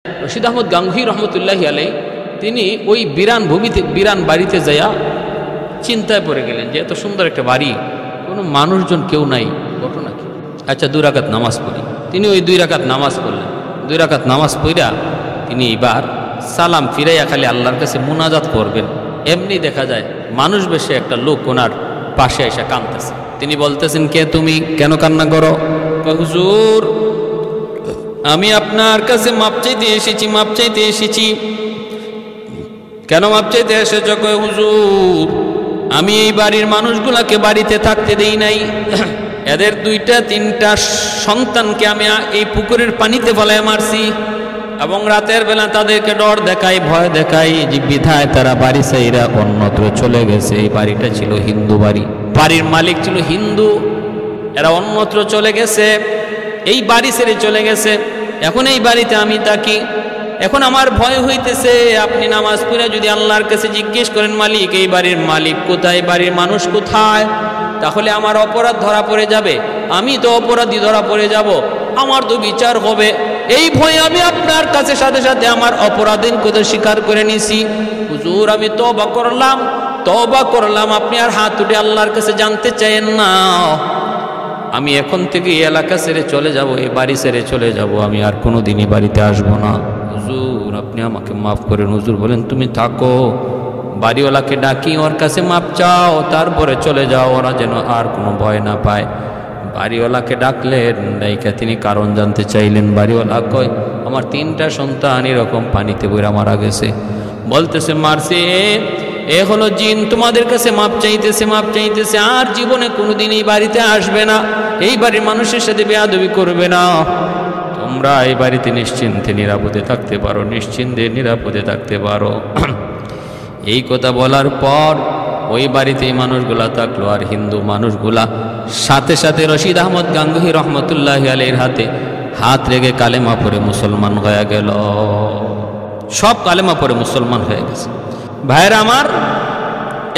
রশিদ আহমদ গাঙ্গুহি রহমতুল্লাহি আলাইহি তিনি ওই বিরান ভূমিতে বিরান বাড়িতে যাইয়া চিন্তায় পড়ে গেলেন যে এত সুন্দর একটা বাড়ি, কোনো মানুষজন কেউ নাই, ঘটনা কি? আচ্ছা 2 রাকাত নামাজ পড়ি। তিনি ওই 2 রাকাত নামাজ পড়লেন। 2 রাকাত নামাজ পড়া তিনি এবার সালাম ফিরাইয়া খালি আল্লাহর কাছে মুনাজাত করবেন। এমনি দেখা যায় মানুষ বেশে একটা লোক ওনার পাশে এসে কাঁদতেছে। তিনি বলতেছেন, কে তুমি, কেন কান্না করো? হুজুর, আমি আপনার কাছে মাপ চাইতে এসেছি, মাপ চাইতে এসেছি। কেন মাপ চাইতে এসেছ? কয় হুজুর, আমি এই বাড়ির মানুষগুলাকে বাড়িতে থাকতে দেই নাই, এদের 2-3টা সন্তানকে আমি এই পুকুরের পানিতে ফেলায় মারছি এবং রাতের বেলা তাদেরকে ডর দেখাই, ভয় দেখাই, যে বিধায় তারা বাড়ি সাইরা অন্যত্র চলে গেছে। এই বাড়িটা ছিল হিন্দু বাড়ি, বাড়ির মালিক ছিল হিন্দু, এরা অন্যত্র চলে গেছে, এই বাড়ি ছেড়ে চলে গেছে। এখন এই বাড়িতে আমি থাকি, এখন আমার ভয় হইতেছে। আপনি নামাজ পড়ে যদি আল্লাহর কাছে জিজ্ঞেস করেন, মালিক এই বাড়ির মালিক কোথায়, বাড়ির মানুষ কোথায়, তাহলে আমার অপরাধ ধরা পড়ে যাবে, আমি তো অপরাধী ধরা পড়ে যাব, আমার তো বিচার হবে। এই ভয়ে আমি আপনার কাছে সাথে সাথে আমার অপরাধের কথা স্বীকার করে নিছি। হুজুর, আমি তওবা করলাম, তওবা করলাম, আপনি আর হাত উঠে আল্লাহর কাছে জানতে চাইেন না। আমি এখন থেকে এই এলাকা ছেড়ে চলে যাব, এই বাড়ি ছেড়ে চলে যাব, আমি আর কোনো দিনই বাড়িতে আসবো না। হুজুর, আপনি আমাকে মাফ করেন। হুজুর বলেন, তুমি থাকো, বাড়িওয়ালাকে ডাকি, ওর কাছে মাপ চাও, তারপরে চলে যাও, ওরা যেন আর কোনো ভয় না পায়। বাড়িওয়ালাকে ডাকলেন, ডাইকা তিনি কারণ জানতে চাইলেন। বাড়িওয়ালা কয়, আমার 3টা সন্তান এরকম পানিতে বইরা মারা গেছে। বলতেছে, মারছে, এ হলো জিন, তোমাদের কাছে মাপ চাইতেছে, মাপ চাইতেছে, আর জীবনে কোনোদিন এই বাড়িতে আসবে না, এই বাড়ির মানুষের সাথে বেয়াদবি করবে না, তোমরা এই বাড়িতে নিশ্চিন্তে নিরাপদে থাকতে পারো, নিশ্চিন্তে নিরাপদে থাকতে পারো। এই কথা বলার পর ওই বাড়িতে এই মানুষগুলা থাকলো, আর হিন্দু মানুষগুলা সাথে সাথে রশিদ আহমদ গাঙ্গুহি রহমতুল্লাহি আলাইহির হাতে হাত রেখে কালেমা পড়ে মুসলমান হয়ে গেল। সব কালেমা পড়ে মুসলমান হয়ে গেছে। ভাইয়েরা আমার,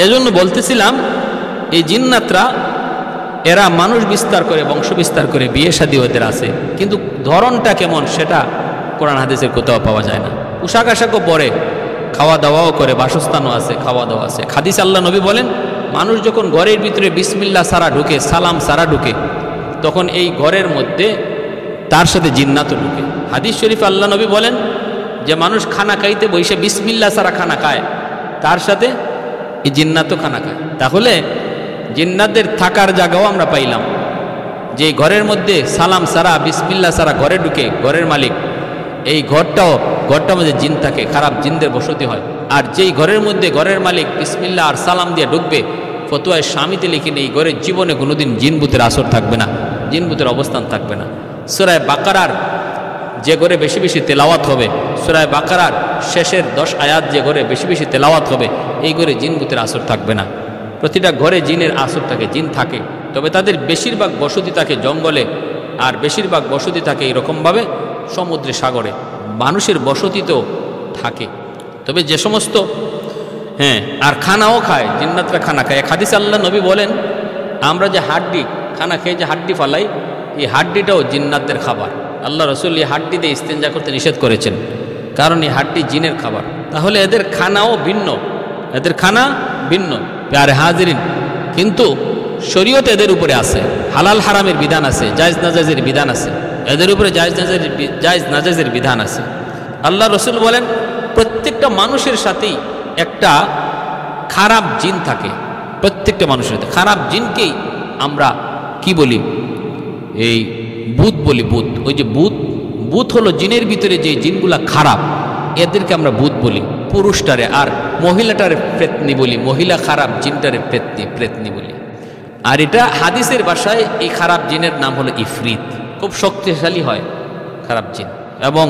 এজন্য বলতেছিলাম, এই জিন্নাতরা এরা মানুষ বিস্তার করে, বংশ বিস্তার করে, বিয়ে শাদী ওদের আছে, কিন্তু ধরনটা কেমন সেটা কোরআন হাদিসের কোথাও পাওয়া যায় না। পোশাক আশাকও পরে, খাওয়া দাওয়াও করে, বাসস্থানও আছে, খাওয়া দাওয়া আছে। হাদিস আল্লাহ নবী বলেন, মানুষ যখন ঘরের ভিতরে বিসমিল্লাহ সারা ঢুকে, সালাম সারা ঢুকে, তখন এই ঘরের মধ্যে তার সাথে জিন্নাতও ঢুকে। হাদিস শরীফ আল্লাহ নবী বলেন যে মানুষ খানা খাইতে বসে বিসমিল্লাহ সারা খানা খায়, তার সাথে এই জিন্নাতও খানা খায়। তাহলে জিন্নাতদের থাকার জায়গাও আমরা পাইলাম, যে ঘরের মধ্যে সালাম সারা বিসমিল্লাহ সারা ঘরে ঢুকে ঘরের মালিক, এই ঘরটার মধ্যে জিন থাকে, খারাপ জিনদের বসতি হয়। আর যেই ঘরের মধ্যে ঘরের মালিক বিসমিল্লাহ আর সালাম দিয়ে ঢুকবে, ফতোয়ায় স্বামীতে লিখেন এই ঘরের জীবনে কোনোদিন জিনভূতের আসর থাকবে না, জিনভূতের অবস্থান থাকবে না। সূরা বাকারার যে ঘরে বেশি বেশি তেলাওয়াত হবে, সূরা বাকারার শেষের 10 আয়াত যে ঘরে বেশি বেশি তেলাওয়াত হবে, এই ঘরে জিনভূতের আসর থাকবে না। প্রতিটা ঘরে জিনের আসর থাকে, জিন থাকে, তবে তাদের বেশিরভাগ বসতি থাকে জঙ্গলে, আর বেশিরভাগ বসতি থাকে এরকমভাবে সমুদ্রে, সাগরে। মানুষের বসতি তো থাকে, তবে যে সমস্ত আর খানাও খায়, জিন্নাতরা খানা খায়। এক হাদিসে আল্লাহ নবী বলেন, আমরা যে হাড্ডি খানা খেয়ে যে হাড্ডি ফালাই, এই হাড্ডিটাও জিন্নাতদের খাবার। আল্লাহ রসুল এই হাড্ডি দিয়ে ইস্তেঞ্জা করতে নিষেধ করেছেন, কারণ এই হাড্ডি জিনের খাবার। তাহলে এদের খানাও ভিন্ন, এদের খানা ভিন্ন। প্যারে হাজিরিন, কিন্তু শরীয়ত এদের উপরে আছে, হালাল হারামের বিধান আছে, জায়েজ নাজায়েজের বিধান আছে, এদের উপরে জায়েজ নাজায়েজের বিধান আছে। আল্লাহ রসুল বলেন, প্রত্যেকটা মানুষের সাথেই একটা খারাপ জিন থাকে, প্রত্যেকটা মানুষের সাথে। খারাপ জিনকেই আমরা কি বলি? এই ভূত বলি। ভূত, ওই যে ভূত হলো জিনের ভিতরে যে জিনগুলা খারাপ, এদেরকে আমরা ভূত বলি পুরুষটারে, আর মহিলাটারে প্রেতনি বলি, মহিলা খারাপ জিনটারে প্রেতনি বলি। আর এটা হাদিসের ভাষায় এই খারাপ জিনের নাম হলো ইফরিত, খুব শক্তিশালী হয় খারাপ জিন। এবং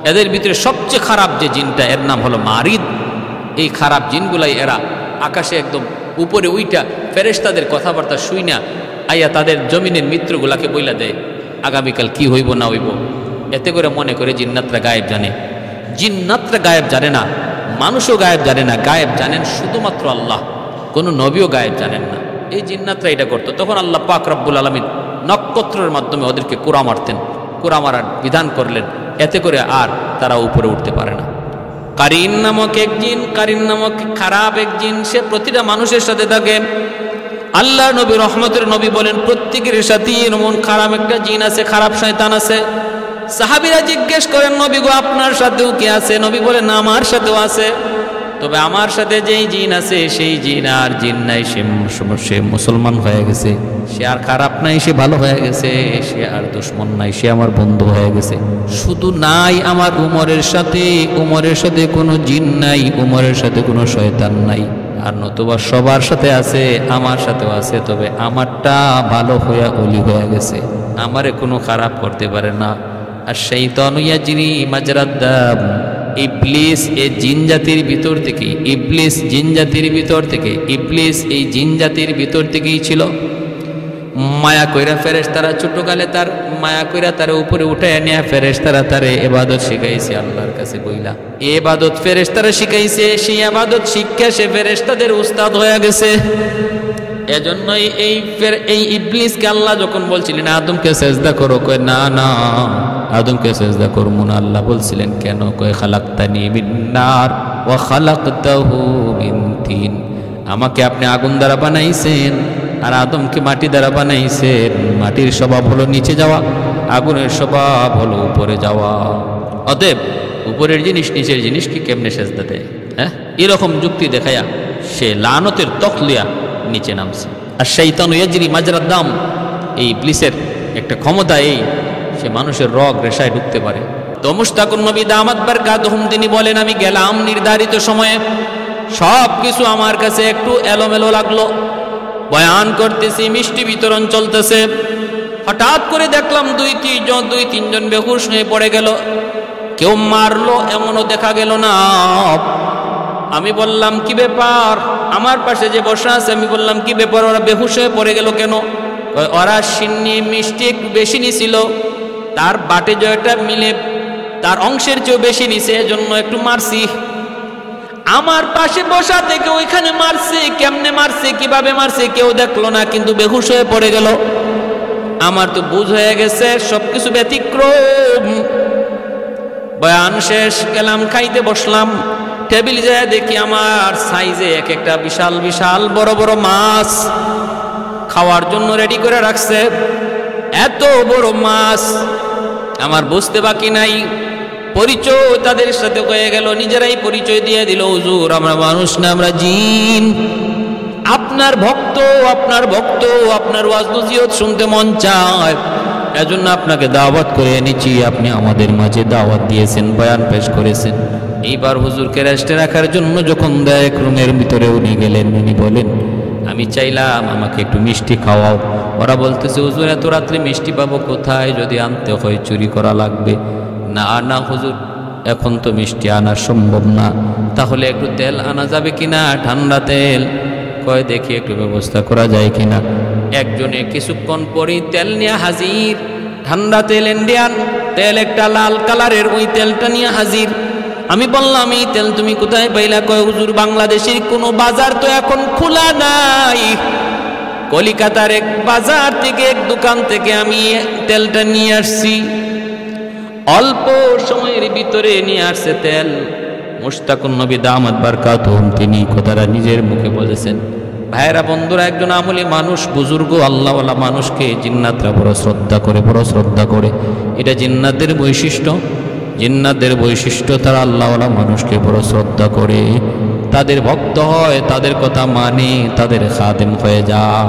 এদের ভিতরে সবচেয়ে খারাপ যে জিনটা, এর নাম হলো মারিদ। এই খারাপ জিনগুলাই এরা আকাশে একদম উপরে উইটা ফেরেশতাদের কথাবার্তা শুই না আইয়া তাদের জমিনের মিত্রগুলাকে বইলা দেয় আগামীকাল কি হইব না হইব। এতে করে মনে করে জিন্নাতরা গায়েব জানে। জিন্নাতরা গায়েব জানে না, মানুষও গায়েব জানে না, গায়েব জানেন শুধুমাত্র আল্লাহ, কোনো নবীও গায়েব জানেন না। এই জিন্নাতরা এটা করতো। তখন আল্লাহ পাক রব্বুল আলামিন নক্ষত্রের মাধ্যমে ওদেরকে কুরা মারতেন, কুরা মারার বিধান করলেন। এতে করে আর তারা উপরে উঠতে পারে না। কারিন নামক এক জিন, কারিন নামক খারাপ এক জিন, সে প্রতিটা মানুষের সাথে থাকে। আল্লাহ নবী রহমতের নবী বলেন প্রত্যেকের সাথেই এমন খারাপ একটা জিন আছে, খারাপ শয়তান আছে। সাহাবীরা জিজ্ঞেস করেন নবী গো আপনার সাথেও কি আছে? নবী বলেন আমার সাথেও আছে, তবে আমার সাথে যেই জিন আছে সেই জিন আর জিন নাই, সে মুসলমান হয়ে গেছে, সে আর খারাপ নাই, সে ভালো হয়ে গেছে, সে আর দুশ্মন নাই, সে আমার বন্ধু হয়ে গেছে। শুধু নাই আমার উমরের সাথে কোনো জিন নাই, উমরের সাথে কোনো শয়তান নাই, আর নতুবা সবার সাথে আছে, আমার সাথেও আছে, তবে আমারটা ভালো হয়ে অলি হয়ে গেছে, আমারে কোনো খারাপ করতে পারে না। আর শাইতানু ইয়াজরি মাজরাদ দাম, ইবলিস এই জিন জাতির ভিতর থেকে, ইবলিস জিন জাতির ভিতর থেকে, ইবলিস এই জিন জাতির ভিতর থেকেই ছিল। মায়া কইরা ফেরেশতারা ছোটকালে তার মায়া কইরা তার উপরে উঠে নিয়ে ফেরেশতারা তারে ইবাদত শিখাইছে আল্লাহর কাছে বইলা। এই ইবাদত ফেরেশতারা শিখাইছে, সেই ইবাদত শিক্ষা সে ফেরেশতাদের উস্তাদ হয়ে গেছে। এজন্যই এই ইবলিসকে আল্লাহ যখন বলছিলেন আদমকে সেজদা করো, কয় না না আদমকে সেজদা করবো না। আল্লাহ বলছিলেন কেন? কয় খালাকতানি মিন নার ওয়া খালাকতাহু মিন তিন, আমাকে আপনি আগুন দ্বারা বানাইছেন আর আদমকে মাটি দ্বারা বানাইছেন। মাটির স্বভাব হলো নিচে যাওয়া, আগুনের স্বভাব হলো উপরে যাওয়া। অতএব উপরের জিনিস নিচের জিনিসকে কেমনে সেজদা দেয়? হ্যাঁ, এরকম যুক্তি দেখায়া সে লানতের তখলিয়া নিচে নামছে। আর শাইতানু ইয়াজরি মাজরাদ দাম, এই ইবলিসের একটা ক্ষমতা এই, সে মানুষের রগ রেশায় ঢুকতে পারে। তো মুশতাকুন নবী দামাত বারকাতুহুম তিনি বলেন আমি গেলাম নির্ধারিত সময়ে, সব কিছু আমার কাছে একটু এলোমেলো লাগলো, বয়ান করতেছি, মিষ্টি বিতরণ চলতেছে, হঠাৎ করে দেখলাম দুই তিনজন বেহুশ হয়ে পড়ে গেল। কেউ মারলো এমনও দেখা গেল না। আমি বললাম কি ব্যাপার? আমার পাশে যে বসা আছে আমি বললাম কি ব্যাপার, ওরা বেহুশ হয়ে পড়ে গেল কেন? ওরা সিন্নি মিষ্টি একটু বেশি নিছিল, তার বাটে জয়টা মিলে তার অংশের চেয়েও বেশি নিছে, এজন্য একটু মারছি। আমার পাশে বসা থেকে ওইখানে মারছে, কেমনে মারছে, কিভাবে মারছে কেউ দেখলো না, কিন্তু বেহুশ হয়ে পড়ে গেল। আমার তো বুঝ হয়ে গেছে সবকিছু ব্যতিক্রম। বয়ান শেষ, গেলাম খাইতে বসলাম, টেবিল যায় দেখি আমার সাইজে এক একটা বিশাল বিশাল বড় বড় মাছ খাওয়ার জন্য রেডি করে রাখছে। এত বড় মাছ আমার বুঝতে বাকি নাই। পরিচয় তাদের সাথে হয়ে গেল, নিজেরাই পরিচয় দিয়ে দিল, হুজুর আমরা মানুষ না, আমরা জিন, আপনার ভক্ত, আপনার ওয়াজ নসিহত শুনতে মন চায়, এজন্য আপনাকে দাওয়াত করে এনেছি, আপনি আমাদের মাঝে দাওয়াত দিয়েছেন, বয়ান পেশ করেছেন। এইবার হুজুরকে রেস্টে রাখার জন্য যখন এক রুমের ভিতরে উনি গেলেন, উনি বলেন আমি চাইলাম আমাকে একটু মিষ্টি খাওয়াও। ওরা বলতেছে হুজুর এত রাত্রে মিষ্টি পাবো কোথায়, যদি আনতে হয় চুরি করা লাগবে। না না হুজুর এখন তো মিষ্টি আনা সম্ভব না, তাহলে একটু তেল আনা যাবে কিনা, ঠান্ডা তেল? কয় দেখি একটু ব্যবস্থা করা যায় কিনা। একজনে কিছুক্ষণ পরেই তেল নিয়ে হাজির, ঠান্ডা তেল, ইন্ডিয়ান তেল, একটা লাল কালারের, ওই তেলটা নিয়ে হাজির। আমি বললাম এই তেল তুমি কোথায় পাইলা? কয় হুজুর বাংলাদেশের কোনো বাজার তো এখন খোলা নাই, কলিকাতার এক বাজার থেকে, এক দোকান থেকে আমি তেলটা নিয়ে আসছি। অল্প সময়ের ভিতরে নিয়ে আসছে তেল। মুশতাকুন নবী দামাত বারকাতুহুম তিনি কথাটা নিজের মুখে বলেছেন। ভাইরা বন্ধুরা, একজন আমলি মানুষ, বুজুর্গ আল্লাহওয়ালা মানুষকে জিন্নাতরা বড় শ্রদ্ধা করে। এটা জিন্নাতের বৈশিষ্ট্য, জিন্নাতের বৈশিষ্ট্য, তারা আল্লাহওয়ালা মানুষকে বড় শ্রদ্ধা করে, তাদের ভক্ত হয়, তাদের কথা মানে, তাদের খাদেম হয়ে যায়।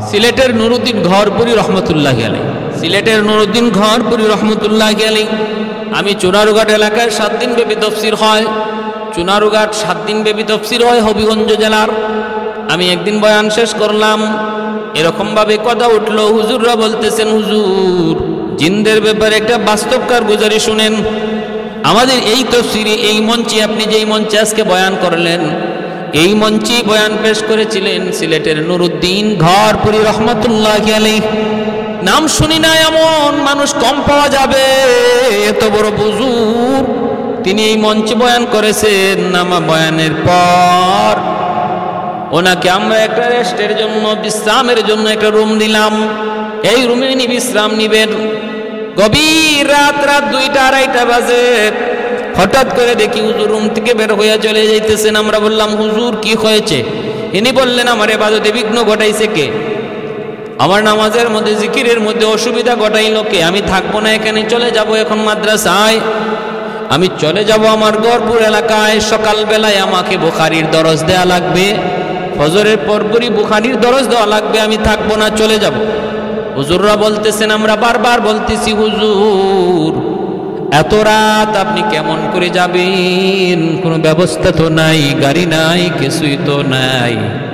সিলেটের নুরুদ্দিন ঘরপুরি রহমতুল্লাহি আলাইহি, সিলেটের নুরুদ্দিন ঘরপুরি রহমতুল্লাহি আলাইহি, আমি চুনারুঘাট এলাকায় 7 দিন ব্যাপী তফসির হয়, চুনারুঘাট 7 দিন ব্যাপী তফসির হয় হবিগঞ্জ জেলার। আমি একদিন বয়ান শেষ করলাম, এরকমভাবে কথা উঠলো, হুজুররা বলতেছেন হুজুর জিনদের ব্যাপারে একটা বাস্তব কারগুজারি শুনেন। আমাদের এই তফসিরে, এই মঞ্চে, আপনি যেই মঞ্চে আজকে বয়ান করলেন, এই মঞ্চে বয়ান পেশ করেছিলেন সিলেটের নুরুদ্দিন ঘরপুরি রহমতুল্লাহি আলাইহি। নাম শুনি না এমন মানুষ কম পাওয়া যাবে, এত বড় বুজুর্গ তিনি এই মঞ্চে বয়ান করেছেন। আমার বয়ানের পর ওনাকে আমরা একটা রেস্টের জন্য, বিশ্রামের জন্য একটা রুম দিলাম। এই রুমে উনি বিশ্রাম নিবেন। গভীর রাত 2টা 2:30 বাজে হঠাৎ করে দেখি হুজুর রুম থেকে বের হইয়া চলে যাইতেছেন। আমরা বললাম, হুজুর কি হয়েছে? ইনি বললেন, আমার ইবাদতে বিঘ্ন ঘটাইছে কে? আমার নামাজের মধ্যে জিকিরের মধ্যে অসুবিধা ঘটাইল কে? আমি থাকবো না এখানে, চলে যাব এখন মাদ্রাসায়। আমি চলে যাব আমার গড়পুর এলাকায়। সকালবেলায় আমাকে বুখারীর দরস দেয়া লাগবে, ফজরের পরপরই বুখারীর দরস দেওয়া লাগবে। আমি থাকবো না, চলে যাব। হুজুররা বলতেছেন, আমরা বারবার বলতেছি, হুজুর এত রাত আপনি কেমন করে যাবেন? কোনো ব্যবস্থা তো নাই, গাড়ি নাই, কিছুই তো নাই।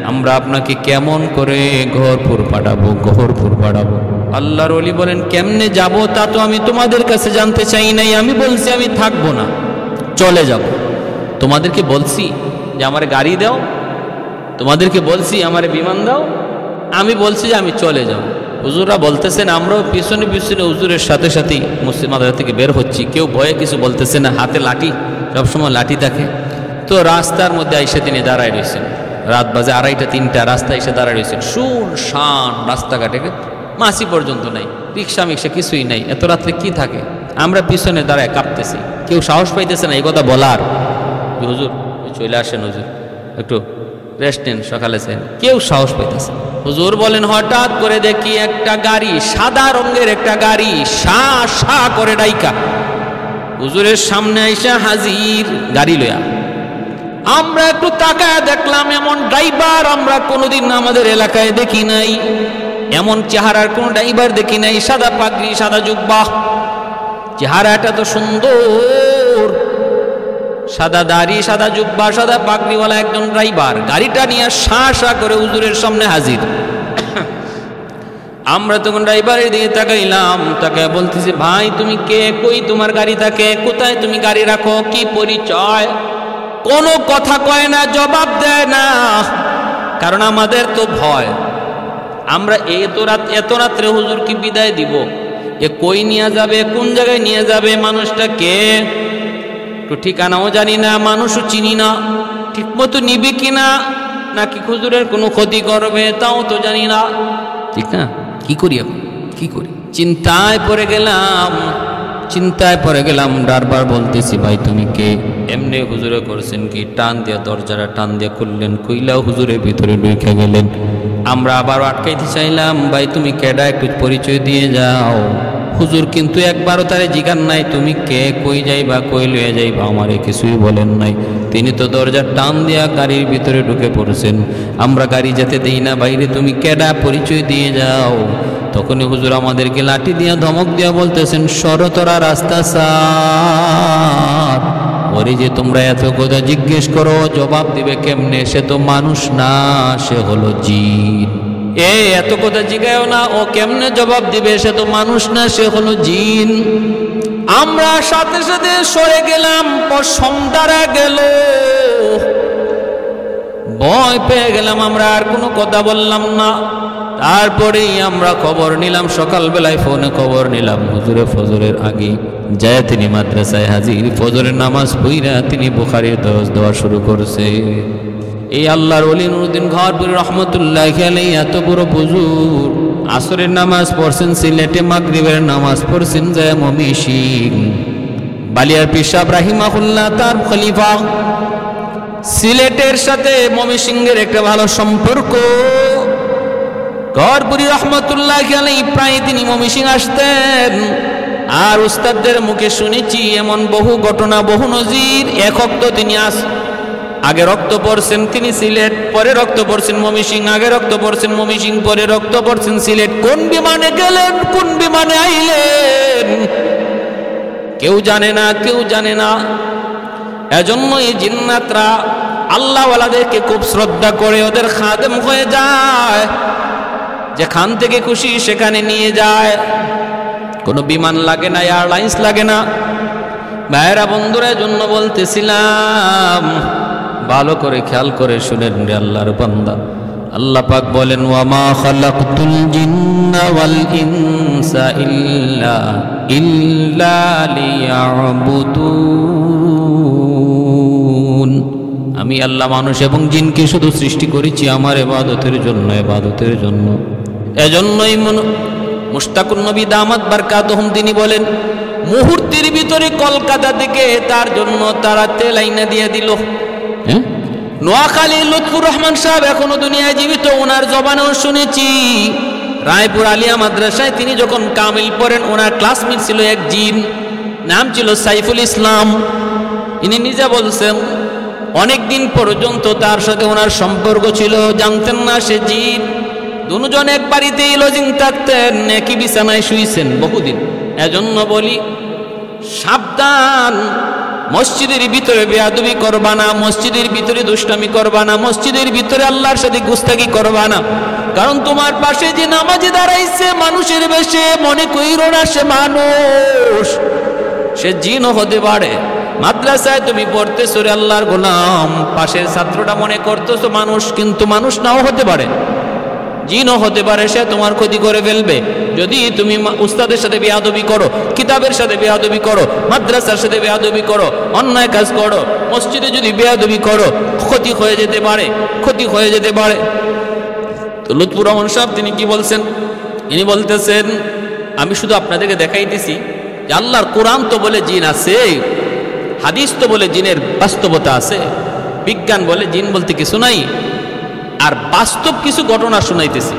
আমরা আপনাকে কেমন করে গহরপুর পাঠাবো, গহরপুর পাঠাবো? আল্লাহর ওলি বলেন, কেমনে যাব তা তো আমি তোমাদের কাছে জানতে চাই নাই। আমি বলছি আমি থাকবো না, চলে যাব। তোমাদেরকে বলছি যে আমার গাড়ি দাও, তোমাদেরকে বলছি আমার বিমান দাও, আমি বলছি যে আমি চলে যাব। হুজুররা বলতেছেন, আমরাও পিছনে পিছনে হুজুরের সাথে সাথেই মসজিদ মাদ্রাসা থেকে বের হচ্ছি। কেউ ভয়ে কিছু বলতেছে না, হাতে লাঠি, সবসময় লাঠি থাকে। তো রাস্তার মধ্যে আইসে তিনি দাঁড়ায় রয়েছেন। রাত বাজে 2:30 3টা, রাস্তায় এসে দাঁড়ায় রয়েছেন। শুনশান রাস্তাঘাটে, মাসি পর্যন্ত নাই, রিক্সা মিক্সা কিছুই নাই। এত রাত্রে কি থাকে? আমরা পিছনে দাঁড়ায় কাঁপতেছি, কেউ সাহস পাইতেছে না এই কথা বলার। হুজুর চলে আসেন, হুজুর একটু রেস্ট নেন, সকালে চাই। কেউ সাহস পাইতেছে। হুজুর বলেন, হঠাৎ করে দেখি একটা গাড়ি, সাদা রঙের একটা গাড়ি, সা সা করে ডাইকা হুজুরের সামনে আইসা হাজির, গাড়ি লয়া। আমরা একটু তাকায় দেখলাম, এমন ড্রাইভার আমরা কোনোদিন আমাদের এলাকায় দেখি নাই। এমন চেহারার কোন ড্রাইভার দেখি নাই। সাদা পাগড়ি, সাদা জুব্বা, চেহারাটা তো সুন্দর, সাদা দাড়ি, সাদা জুব্বা, সাদা পাগড়িওয়ালা একজন ড্রাইভার গাড়িটা নিয়ে সা সা করে হুজুরের সামনে হাজির। আমরা তখন ড্রাইভারের দিকে তাকাইলাম, তাকায় বলতেছি, ভাই তুমি কে? কই তোমার গাড়ি থাকে? কোথায় তুমি গাড়ি রাখো? কি পরিচয়? কোনো কথা কয় না, জবাব দেয় না। কারণ আমাদের তো ভয়, আমরা এত রাত্রে হুজুর কি বিদায় দিব? এ কই নিয়ে যাবে, কোন জায়গায় নিয়ে যাবে, মানুষটা কে? একটু ঠিকানাও জানি না, মানুষও চিনি না, ঠিক মতো নিবি কিনা, নাকি হুজুরের কোনো ক্ষতি করবে তাও তো জানি না। ঠিক না? কি করি এখন, কি করি? চিন্তায় পড়ে গেলাম। বারবার বলতেছি, ভাই তুমি কে? এমনি হুজুরে করছেন কি? টান দিয়া দরজাটা টান দিয়া খুললেন, কইলাও হুজুরের ভিতরে ঢুকে গেলেন। আমরা আবার আটকাইতে চাইলাম, ভাই তুমি কেডা, একটু পরিচয় দিয়ে যাও। হুজুর কিন্তু একবারও তারে জিগান নাই, তুমি কে, কই যাইবা, কই লইয়া যাইবা, আমারে কিছুই বলেন নাই। তিনি তো দরজা টান দিয়া গাড়ির ভিতরে ঢুকে পড়ছেন। আমরা গাড়ি যেতে দেই না, বাইরে তুমি কেডা, পরিচয় দিয়ে যাও। তখনই হুজুর আমাদেরকে লাঠি দিয়া ধমক দিয়া বলতেছেন, সরতরা রাস্তা সার। ওরে যে তোমরা এত কথা জিজ্ঞেস করো, জবাব দিবে কেমনে? সে তো মানুষ না, সে হলো জিন। এত কথা জিগায়ও না, ও কেমনে জবাব দিবে? সে তো মানুষ না, সে হলো জিন। আমরা সাথে সাথে সরে গেলাম। সন্ধ্যা গেল, ভয় পেয়ে গেলাম, আমরা আর কোনো কথা বললাম না। তারপরেই আমরা খবর নিলাম, সকালবেলায় ফোনে খবর নিলাম, হুজুরে ফজরের আগে যায় তিনি মাদ্রাসায় হাজির। ফজরের নামাজ পড়া তিনি বুখারীর দরস দেওয়া শুরু করছে। এই আল্লাহর ওলি নুরউদ্দিন ঘরপুরি রহমতুল্লাহি আলাইহি এত বড় বুজুর্গ, আসরের নামাজ পড়ছেন সিলেটে, মাগরিবের নামাজ পড়ছেন যায় ময়মনসিং। বালিয়ার পীর সাহেব রাহিমাহুল্লাহ তার খলিফা। সিলেটের সাথে ময়মনসিংহের একটা ভালো সম্পর্ক। ঘরপুরি রহমতুল্লাহি আলাইহি প্রায় তিনি ময়মনসিং আসতেন। আর উস্তাদদের মুখে শুনেছি এমন বহু ঘটনা, বহু নজির। এক ওয়াক্ত তিনি আগে রক্ত পড়ছেন তিনি সিলেট, পরে রক্ত পড়ছেন ময়মনসিং, আগে রক্ত পড়ছেন ময়মনসিং, পরে রক্ত পড়ছেন সিলেট। কোন বিমানে গেলেন, কোন বিমানে আইলেন, কেউ জানে না, কেউ জানে না। এজন্য এই জিন্নাতরা আল্লাহওয়ালাদেরকে খুব শ্রদ্ধা করে, ওদের খাদেম হয়ে যায়, যেখান থেকে খুশি সেখানে নিয়ে যায়। কোনো বিমান লাগে না, এয়ারলাইন্স লাগে না। ভাইয়েরা বন্ধুরা, জন্য বলতেছিলাম, ভালো করে খেয়াল করে শুনেন রে আল্লাহর বান্দা। আল্লাহ পাক বলেন, ওয়ামা খালাকতুল জিন্না ওয়াল ইনসা ইল্লা লিয়াবুদুন। আমি আল্লাহ মানুষ এবং জিনকে শুধু সৃষ্টি করেছি আমার ইবাদতের জন্য, ইবাদতের জন্য। এজন্যই মুশতাকুন নবী দামাত বারকাতুহুম তিনি বলেন, মুহূর্তের ভিতরে কলকাতা থেকে তার জন্য তারা তেল আইনা দিয়ে দিল। নোয়াখালী লুৎফুর রহমান সাহেব এখনো দুনিয়ায় জীবিত, ওনার জবানেও শুনেছি। রায়পুর আলিয়া মাদ্রাসায় তিনি যখন কামিল পড়েন, ওনার ক্লাসমেট ছিল এক জিন, নাম ছিল সাইফুল ইসলাম। ইনি নিজে বলছেন অনেক দিন পর্যন্ত তার সাথে ওনার সম্পর্ক ছিল, জানতেন না সে জিন। দুজন এক বাড়িতেই লজিং থাকতেন, একই বিছানায় শুয়েছেন বহুদিন। এজন্য বলি সাবধান, মসজিদের ভিতরে বেয়াদবি করবা না, মসজিদের ভিতরে দুষ্টামি করবা না, মসজিদের ভিতরে আল্লাহর সাথে গুস্তাকি করবা না। কারণ তোমার পাশে যে নামাজে দাঁড়াইছে মানুষের বেশে, মনে কইরো না সে মানুষ, সে জিনও হতে পারে। মাদ্রাসায় তুমি পড়তেছো রে আল্লাহর গোলাম, পাশের ছাত্রটা মনে করতেছো মানুষ, কিন্তু মানুষ নাও হতে পারে, জিনও হতে পারে, সে তোমার ক্ষতি করে ফেলবে। যদি তুমি উস্তাদের সাথে বেয়াদবি করো, কিতাবের সাথে বেয়াদবি করো, মাদ্রাসার সাথে বেয়াদবি করো, অন্যায় কাজ করো, মসজিদে যদি বেয়াদবি করো, ক্ষতি হয়ে যেতে পারে, ক্ষতি হয়ে যেতে পারে। তো লুৎফুর রহমান সাহেব তিনি কি বলছেন? ইনি বলতেছেন, আমি শুধু আপনাদেরকে দেখাইতেছি যে আল্লাহর কোরআন তো বলে জিন আছে, হাদিস তো বলে জিনের বাস্তবতা আছে, বিজ্ঞান বলে জিন বলতে কিছু নাই, আর বাস্তব কিছু ঘটনা শুনাইতেছি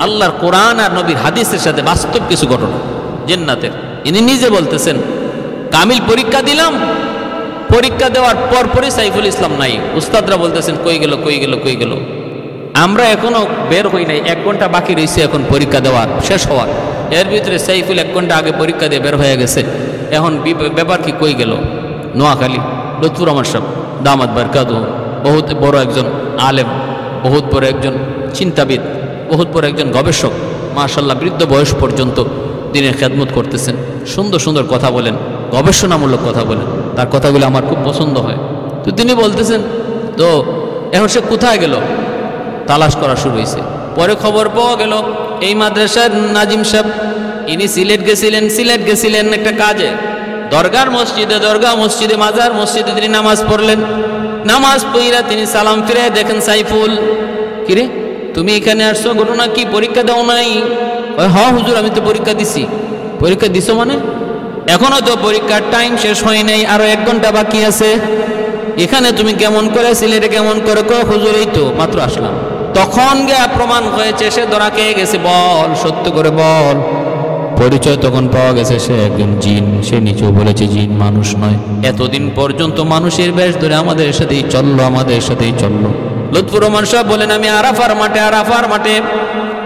আল্লাহর কোরআন আর নবীর হাদিসের সাথে বাস্তব কিছু ঘটনা জান্নাতের। ইনি নিজে বলতেছেন কামিল পরীক্ষা দিলাম, পরীক্ষা দেওয়ার পরপরই সাইফুল ইসলাম নাই। উস্তাদরা বলতেছেন কই গেল কই গেল কই গেল, আমরা এখনো বের হই নাই, 1 ঘন্টা বাকি রয়েছে এখন পরীক্ষা দেওয়ার শেষ হওয়ার। এর ভিতরে সাইফুল 1 ঘন্টা আগে পরীক্ষা দিয়ে বের হয়ে গেছে, এখন ব্যাপার কি কই গেল? নোয়াখালী লুৎফুর রহমান সাহেব দামাত বারকাতুহু বহুত বড় একজন আলেম, বহুত বড় একজন চিন্তাবিদ, বহুত বড় একজন গবেষক, মাশাআল্লাহ বৃদ্ধ বয়স পর্যন্ত দিনের খেদমত করতেছেন, সুন্দর সুন্দর কথা বলেন, গবেষণামূলক কথা বলেন, তার কথাগুলো আমার খুব পছন্দ হয়। তো তিনি বলতেছেন তো এখন সে কোথায় গেল, তালাশ করা শুরু হয়েছে। পরে খবর পাওয়া গেল এই মাদ্রাসার নাজিম সাহেব ইনি সিলেট গেছিলেন একটা কাজে, দরগা মসজিদে মাজার মসজিদে তিনি নামাজ পড়লেন। নামাজ পড়িয়া তিনি সালাম ফিরে দেখেন সাইফুল, কিরে তুমি এখানে আসছো, ঘটনা কি? পরীক্ষা দাও নাই? হ্যাঁ হুজুর আমি তো পরীক্ষা দিছি। পরীক্ষা দিছো মানে? এখনো তো পরীক্ষার টাইম শেষ হয় নাই, আরো 1 ঘন্টা বাকি আছে। এখানে তুমি কেমন করে, সিলেটে কেমন করে? হুজুর এই তো মাত্র আসলাম। তখন গিয়া প্রমাণ হয়েছে সে ধরা খেয়ে গেছে। বল, সত্য করে বল। পরিচয় তখন পাওয়া গেছে সে একজন জিন। সে নিচেও বলেছে জিন, মানুষ নয়। এতদিন পর্যন্ত মানুষের বেশ ধরে আমাদের সাথেই চললো। লুৎফুর রহমান সাহেব বলেন আমি আরাফার মাঠে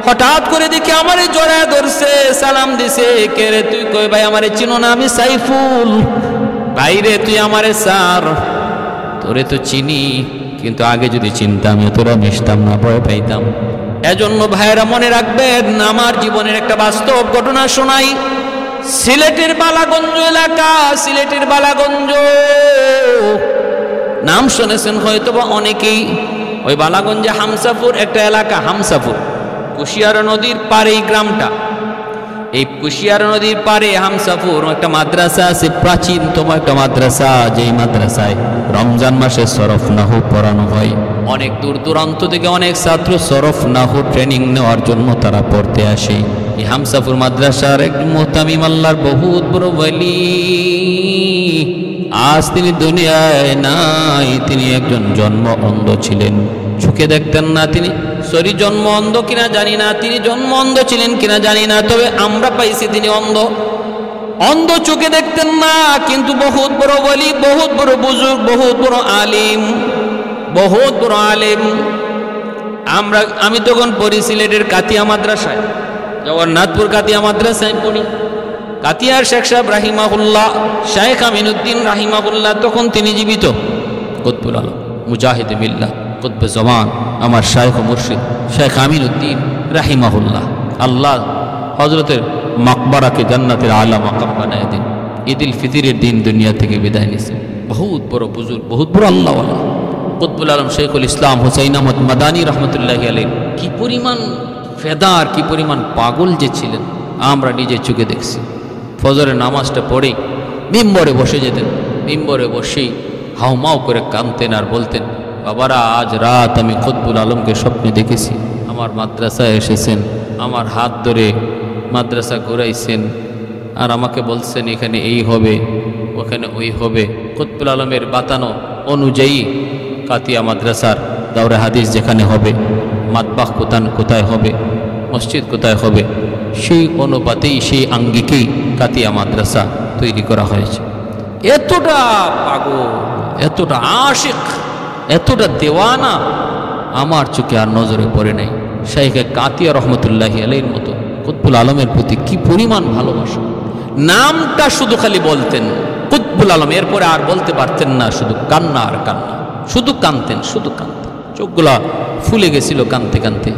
হঠাৎ করে দেখি আমারে জড়ায় ধরছে, সালাম দিছে। কে রে তুই? কই ভাই আমারে চিনো না, আমি সাইফুল। বাইরে তুই আমারে স্যার, তোরে তো চিনি, কিন্তু আগে যদি চিনতাম তোরা মিশতাম না, ভয় পাইতাম। এজন্য ভাইয়েরা মনে রাখবেন, আমার জীবনের একটা বাস্তব ঘটনা শোনাই। সিলেটের বালাগঞ্জ এলাকা, সিলেটের বালাগঞ্জ নাম শুনেছেন হয়তো বা অনেকেই। ওই বালাগঞ্জে হামসাপুর একটা এলাকা, হামসাপুর কুশিয়ারা নদীর পারে এই গ্রামটা। এই কুশিয়ারা নদীর পারে হামসাপুর একটা মাদ্রাসা আছে, প্রাচীনতম একটা মাদ্রাসা, যেই মাদ্রাসায় রমজান মাসে সরফ নাহু পড়ানো হয়। অনেক দূর দূরান্ত থেকে অনেক ছাত্র সরফ নাহু ট্রেনিং নেওয়ার জন্য তারা পড়তে আসে। এই হামসাপুর মাদ্রাসার এক মুহতামিম আল্লাহর বহুত বড় ওয়ালি, আজ তিনি দুনিয়ায় নাই। তিনি একজন জন্ম অন্ধ ছিলেন, চোখে দেখতেন না তিনি। জন্ম অন্ধ কিনা জানি না, তিনি জন্ম অন্ধ ছিলেন কিনা জানি না, তবে আমরা পাইছি তিনি অন্ধ, চোখে দেখতেন না, কিন্তু বহুত বড় ওয়ালি, বহুত বড় বুজুর্গ, বহুত বড় আলিম। আমি তখন পড়ি সিলেটের কাতিয়া মাদ্রাসায়, জগন্নাথপুর কাতিয়া মাদ্রাসায় পড়ি। কাতিয়ার শেখ সাহেব রাহিমাহুল্লাহ, শেখ আমিনুদ্দিন রাহিমাহুল্লাহ, তখন তিনি জীবিত। কুতবুল আলম মুজাহিদে মিল্লাহ কুতবে জমান, আমার শাইখ ও মুর্শিদ শেখ আমিনুদ্দিন রাহিমাহুল্লাহ। আল্লাহ হজরতের মাকবারাকে জান্নাতের আলা মাকাম বানায় দিন। ঈদুল ফিতরের দিন দুনিয়া থেকে বিদায় নিয়েছে। বহুত বড় বুজুর্গ, বহুত বড় আল্লাহওয়ালা কুতবুল আলম শেখুল ইসলাম হুসাইন আহমদ মাদানী রহমতুল্লাহি আলাইহি কি পরিমাণ ফেদার, কি পরিমাণ পাগল যে ছিলেন আমরা নিজের চোখে দেখছি। ফজরের নামাজটা পড়ে মিম্বরে বসে যেতেন, মিম্বরে বসেই হাউমাউ করে কাঁদতেন আর বলতেন, বাবারা আজ রাত আমি কুতবুল আলমকে স্বপ্নে দেখেছি, আমার মাদ্রাসায় এসেছেন, আমার হাত ধরে মাদ্রাসা ঘুরাইছেন আর আমাকে বলছেন এখানে এই হবে ওখানে ওই হবে। কুতবুল আলমের বাতানো অনুযায়ী কাতিয়া মাদ্রাসার দাওরা হাদিস যেখানে হবে, মাতবাহ কোথায় হবে, মসজিদ কোথায় হবে, সেই অনুপাতেই সেই আঙ্গিকেই কাতিয়া মাদ্রাসা তৈরি করা হয়েছে। এতটা পাগল, এতটা আশিক, এতটা দেওয়ানা আমার চোখে আর নজরে পড়ে নাই। শাইখ কাতিয়া রহমতুল্লাহি আলাইহির মতো কুতবুল আলমের প্রতি কি পরিমাণ ভালোবাসা। নামটা শুধু খালি বলতেন কুতবুল আলম, এরপরে আর বলতে পারতেন না, শুধু কান্না আর কান্না, শুধু কাঁদতেন, শুধু কাঁদতেন। চোখগুলা ফুলে গেছিল কাঁদতে কাঁদতে,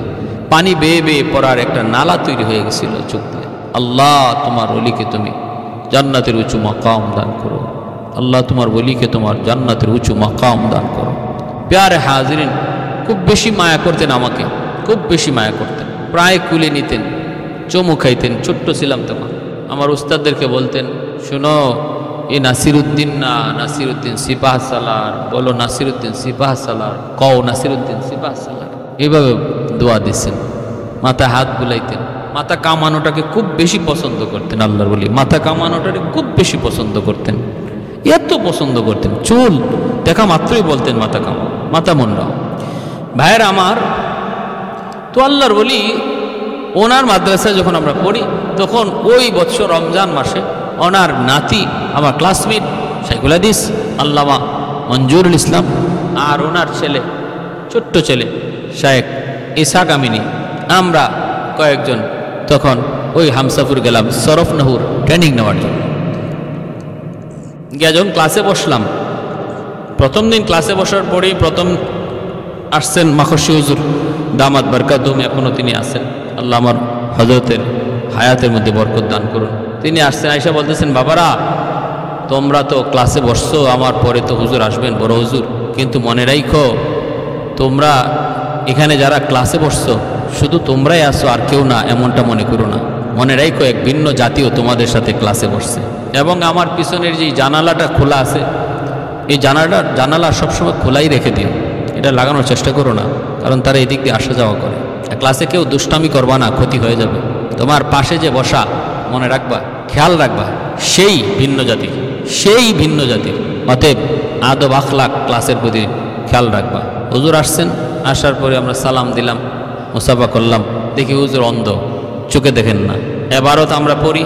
পানি বেয়ে বেয়ে পড়ার একটা নালা তৈরি হয়ে গেছিল চোখ দিয়ে। আল্লাহ তোমার ওলিকে তুমি জান্নাতের উঁচু মাকাম দান করো, আল্লাহ তোমার ওলিকে তোমার জান্নাতের উঁচু মাকাম দান করো। প্যারে হাজিরিন, খুব বেশি মায়া করতেন আমাকে, খুব বেশি মায়া করতেন, প্রায় কুলে নিতেন, চুমু খাইতেন। ছোট্ট ছিলাম তখন। আমার উস্তাদদেরকে বলতেন, শুনো এ নাসিরুদ্দিন না, নাসিরুদ্দিন সিপাহ সালার, বলো নাসিরুদ্দিন সিপাহ সালার, কও নাসিরুদ্দিন সিপাহ সালার। এইভাবে দোয়া দিচ্ছেন, মাথা হাত বুলাইতেন। মাথা কামানোটাকে খুব বেশি পছন্দ করতেন আল্লাহর বলি, মাথা কামানোটাকে খুব বেশি পছন্দ করতেন, এত পছন্দ করতেন। চুল দেখা মাত্রই বলতেন মাথা কামাও, মাথা মুন্ডাও। ভাইয়ের আমার, তো আল্লাহর বলি ওনার মাদ্রাসায় যখন আমরা পড়ি তখন ওই বছর রমজান মাসে ওনার নাতি, আমার ক্লাসমেট শাইখুল হাদিস আল্লামা মঞ্জুরুল ইসলাম, আর ওনার ছেলে, ছোট্ট ছেলে শায়েখ ইসাক আমিনী, আমরা কয়েকজন তখন ওই হামসাপুর গেলাম সরফ নাহুর ট্রেনিং নেওয়ার জন্য। গিয়ে যখন ক্লাসে বসলাম, প্রথম দিন ক্লাসে বসার পরেই প্রথম আসছেন মাখর্ষি হুজুর দামাত বরকাতুম, এখনও তিনি আছেন, আল্লাহ আমার হজরতের হায়াতের মধ্যে বরকত দান করুন। তিনি আসছেন, আয়সা বলতেছেন, বাবারা তোমরা তো ক্লাসে বসছো, আমার পরে তো হুজুর আসবেন, বড় হুজুর, কিন্তু মনে রাখো তোমরা এখানে যারা ক্লাসে বসছো শুধু তোমরাই আসো আর কেউ না, এমনটা মনে করো না। মনে রাখো এক ভিন্ন জাতীয় তোমাদের সাথে ক্লাসে বসছে। এবং আমার পিছনের যে জানালাটা খোলা আছে, এই জানালা সবসময় খোলাই রেখে দিও, এটা লাগানোর চেষ্টা করো না, কারণ তারা এদিক দিয়ে আসা যাওয়া করে। ক্লাসে কেউ দুষ্টামি করবা না, ক্ষতি হয়ে যাবে। তোমার পাশে যে বসা, মনে রাখবা, খেয়াল রাখবা, সেই ভিন্ন জাতির, সেই ভিন্ন জাতির। অতএব আদব আখলাক ক্লাসের প্রতি খেয়াল রাখবা। হুজুর আসছেন, আসার পরে আমরা সালাম দিলাম, মুসাফা করলাম, দেখি হুজুর অন্ধ, চোখে দেখেন না। এবারও তো আমরা পড়ি,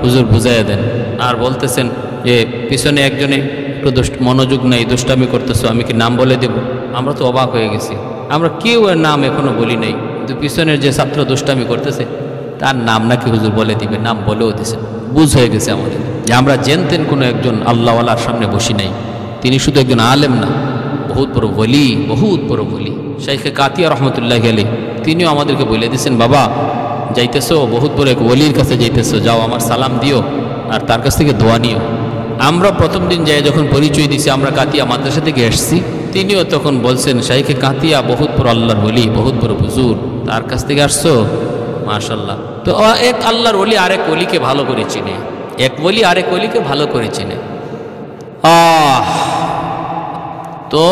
হুজুর বুঝাইয়া দেন আর বলতেছেন যে পিছনে একজনে একটু মনোযোগ নেই, দুষ্টামি করতেছো, আমি কি নাম বলে দেব? আমরা তো অবাক হয়ে গেছি, আমরা কেউ এর নাম এখনো বলি নাই, কিন্তু পিছনের যে ছাত্র দুষ্টামি করতেছে তার নাম নাকি হুজুর বলে দিবে, নাম বলেও দিছে। বুঝ হয়ে গেছে আমাদের যে আমরা জেনতেন কোনো একজন আল্লাহওয়ালার সামনে বসি নাই। তিনি শুধু একজন আলেম না, বহুত বড় ওলি, বহুত বড় ওলি। শাইখে কাতিয়া রহমতুল্লাহি আলাইহি তিনিও আমাদেরকে বলে দিয়েছেন, বাবা যাইতেছো, বহুত বড় এক ওলির কাছে যাইতেছো, যাও আমার সালাম দিও আর তার কাছ থেকে দোয়া নিও। আমরা প্রথম দিন যাই যখন পরিচয় দিছি আমরা কাতিয়া মাদ্রাসা থেকে এসছি, তিনিও তখন বলছেন, শাইখে কাতিয়া বহুত বড় আল্লাহর ওলি, বহুত বড় হুজুর, তার কাছ থেকে আসছো, মাশাআল্লাহ। তো এক আল্লাহর ওলি আরেক ওলিকে ভালো করে চিনে, এক ওলি আরেক ওলিকে ভালো করে চিনে। তো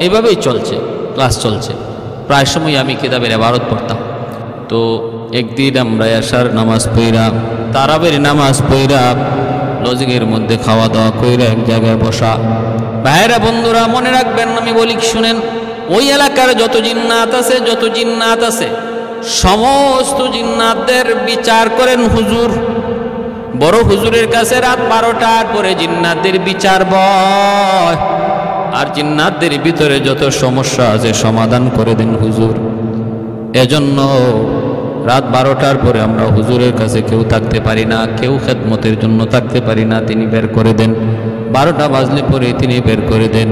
এইভাবেই চলছে, ক্লাস চলছে। প্রায় সময় আমি কিতাবের ইবারত পড়তাম। তো একদিন আমরা এশার নামাজ পড়া, তারাবের নামাজ পড়া, লজিকের মধ্যে খাওয়া দাওয়া কইরা এক জায়গায় বসা। ভাইরা বন্ধুরা মনে রাখবেন, আমি বলি শুনেন, ওই এলাকার যত জিন্নাত আছে সমস্ত জিন্নাতদের বিচার করেন হুজুর। বড় হুজুরের কাছে রাত 12টার পরে জিন্নাতদের বিচার বয়, আর জিন্নাতদের ভিতরে যত সমস্যা আছে সমাধান করে দেন হুজুর। এজন্য রাত 12টার পরে আমরা হুজুরের কাছে কেউ থাকতে পারি না, কেউ খেদমতের জন্য থাকতে পারি না, তিনি বের করে দেন। 12টা বাজলে পরে তিনি বের করে দেন।